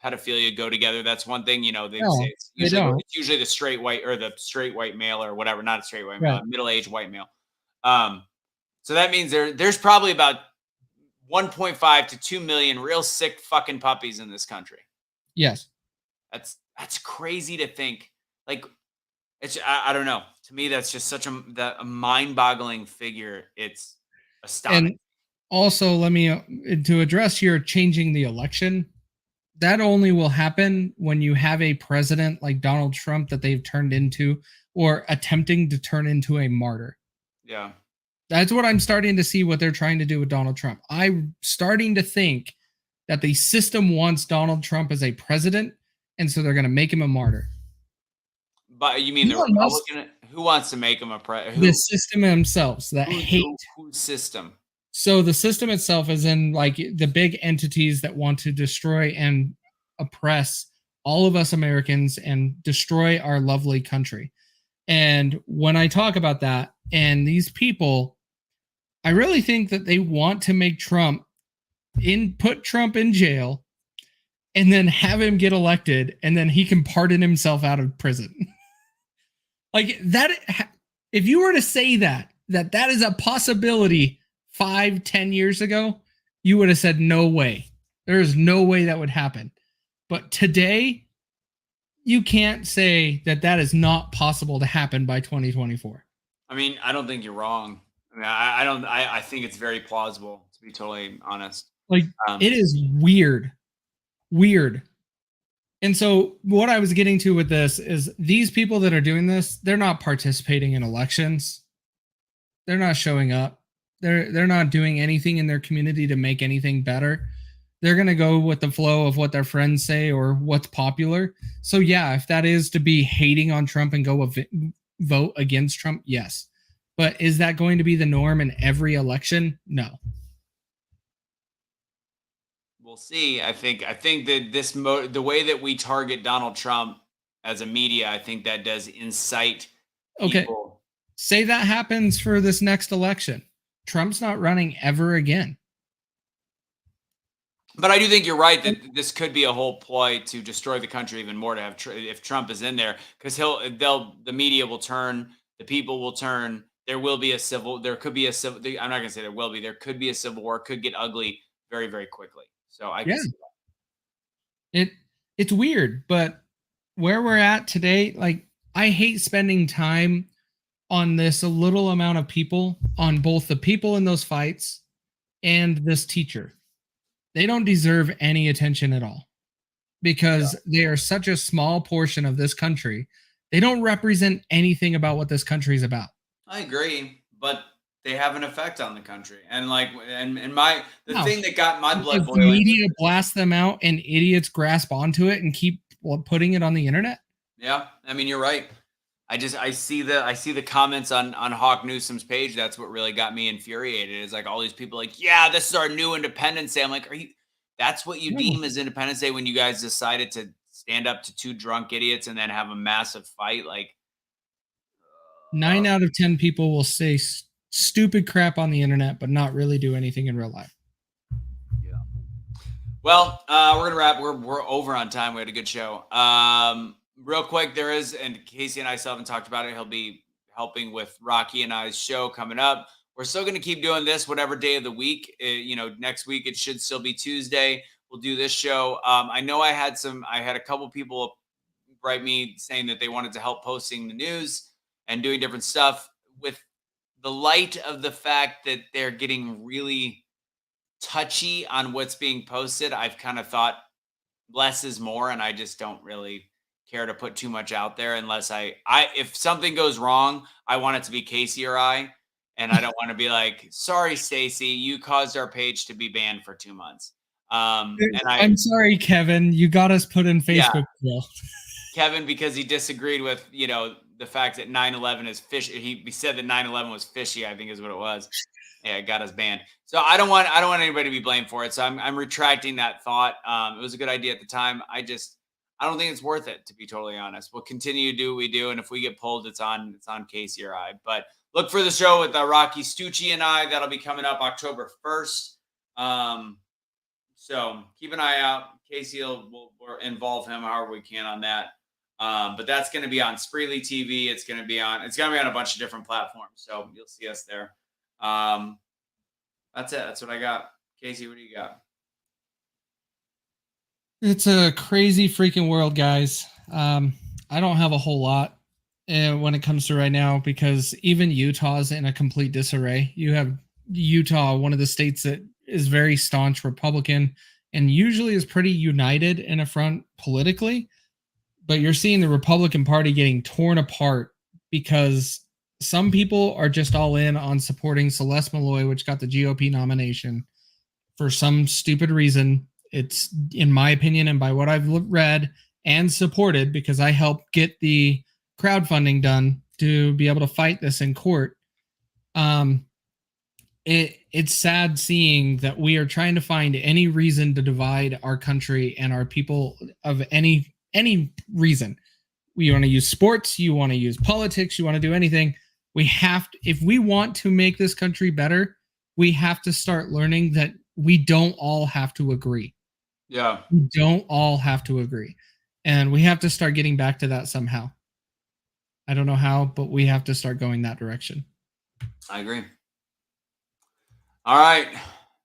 A: pedophilia go together. That's one thing, they say it's usually the straight white male or whatever, not a straight white male, middle-aged white male. So that means there's probably about 1.5 to 2 million real sick fucking puppies in this country.
B: Yes.
A: That's crazy to think. Like, I don't know. To me, that's just such a mind-boggling figure. It's astonishing.
B: And also, let me to address your changing the election. That only will happen when you have a president like Donald Trump that they've turned into or attempting to turn into a martyr.
A: Yeah.
B: That's what I'm starting to see what they're trying to do with Donald Trump. I'm starting to think that the system wants Donald Trump as a president, and so they're going to make him a martyr.
A: But you mean the Republican? Who wants to make him a president?
B: The system themselves that hate.
A: Whose system?
B: So the system itself is in like the big entities that want to destroy and oppress all of us Americans and destroy our lovely country. And when I talk about that and these people, I really think that they want to make put Trump in jail and then have him get elected and then he can pardon himself out of prison. Like that, if you were to say that is a possibility 5-10 years ago, you would have said, no way. There is no way that would happen. But today, you can't say that is not possible to happen by 2024.
A: I mean, I don't think you're wrong. I mean, I think it's very plausible, to be totally honest.
B: Like, it is weird. And so what I was getting to with this is these people that are doing this, they're not participating in elections. They're not showing up. They're not doing anything in their community to make anything better. They're going to go with the flow of what their friends say or what's popular. So yeah, if that is to be hating on Trump and go vote against Trump, yes. But is that going to be the norm in every election? No.
A: We'll see. I think that the way that we target Donald Trump as a media, I think that does incite people.
B: Okay. Say that happens for this next election. Trump's not running ever again.
A: But I do think you're right that this could be a whole ploy to destroy the country even more to have if Trump is in there, because the media will turn, the people will turn. There could be a civil. I'm not going to say there will be. There could be a civil war. Could get ugly very, very quickly. So I can see
B: that. It's weird, but where we're at today, like I hate spending time on this a little amount of people, on both the people in those fights and this teacher. They don't deserve any attention at all because they are such a small portion of this country. They don't represent anything about what this country is about.
A: I agree, but they have an effect on the country. And like, the thing that got my blood boiling.
B: The media blast them out and idiots grasp onto it and keep putting it on the internet.
A: Yeah. I mean, you're right. I see the comments on Hawk Newsom's page. That's what really got me infuriated. Is like all these people like, yeah, this is our new Independence Day. I'm like, that's what you deem as Independence Day when you guys decided to stand up to two drunk idiots and then have a massive fight? Like
B: 9 out of 10 people will say stupid crap on the internet, but not really do anything in real life.
A: Yeah. Well, we're gonna wrap. We're over on time. We had a good show. Real quick, there is, and Casey and I still haven't talked about it. He'll be helping with Rocky and I's show coming up. We're still going to keep doing this whatever day of the week. Next week it should still be Tuesday. We'll do this show. I know I had a couple people write me saying that they wanted to help posting the news and doing different stuff. With the light of the fact that they're getting really touchy on what's being posted, I've kind of thought less is more, and I just don't really care to put too much out there unless if something goes wrong, I want it to be Casey or I, and I don't want to be like, sorry, Stacy, you caused our page to be banned for 2 months. I'm
B: sorry, Kevin, you got us put in Facebook jail.
A: Kevin, because he disagreed with, the fact that 9/11 is fishy. He said that 9/11 was fishy, I think is what it was. Yeah, it got us banned. So I don't want anybody to be blamed for it. So I'm retracting that thought. It was a good idea at the time. I don't think it's worth it, to be totally honest. We'll continue to do what we do, and if we get pulled, it's on Casey or I. But look for the show with Rocky Stucci and I. That'll be coming up October 1st. So keep an eye out. Casey we'll involve him however we can on that. But that's going to be on Spreely TV. It's going to be on a bunch of different platforms. So you'll see us there. That's it. That's what I got. Casey, what do you got?
B: It's a crazy freaking world, guys. I don't have a whole lot when it comes to right now because even Utah's in a complete disarray. You have Utah, one of the states that is very staunch Republican and usually is pretty united in a front politically. But you're seeing the Republican Party getting torn apart because some people are just all in on supporting Celeste Malloy, which got the GOP nomination for some stupid reason. It's, in my opinion, and by what I've read and supported, because I helped get the crowdfunding done to be able to fight this in court. It's sad seeing that we are trying to find any reason to divide our country and our people of any reason. You want to use sports, you want to use politics, you want to do anything. We have to, if we want to make this country better, we have to start learning that we don't all have to agree.
A: Yeah.
B: We don't all have to agree. And we have to start getting back to that somehow. I don't know how, but we have to start going that direction.
A: I agree. All right.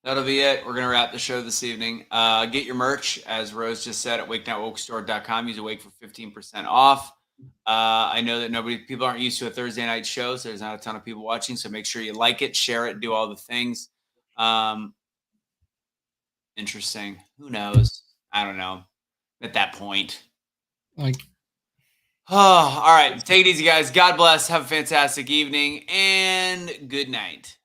A: That'll be it. We're going to wrap the show this evening. Get your merch, as Rose just said, at wakenightwokestore.com. Use Awake for 15% off. I know that people aren't used to a Thursday night show, so there's not a ton of people watching. So make sure you like it, share it, do all the things. Interesting. Who knows? I don't know. At that point. All right. Take it easy, guys. God bless. Have a fantastic evening and good night.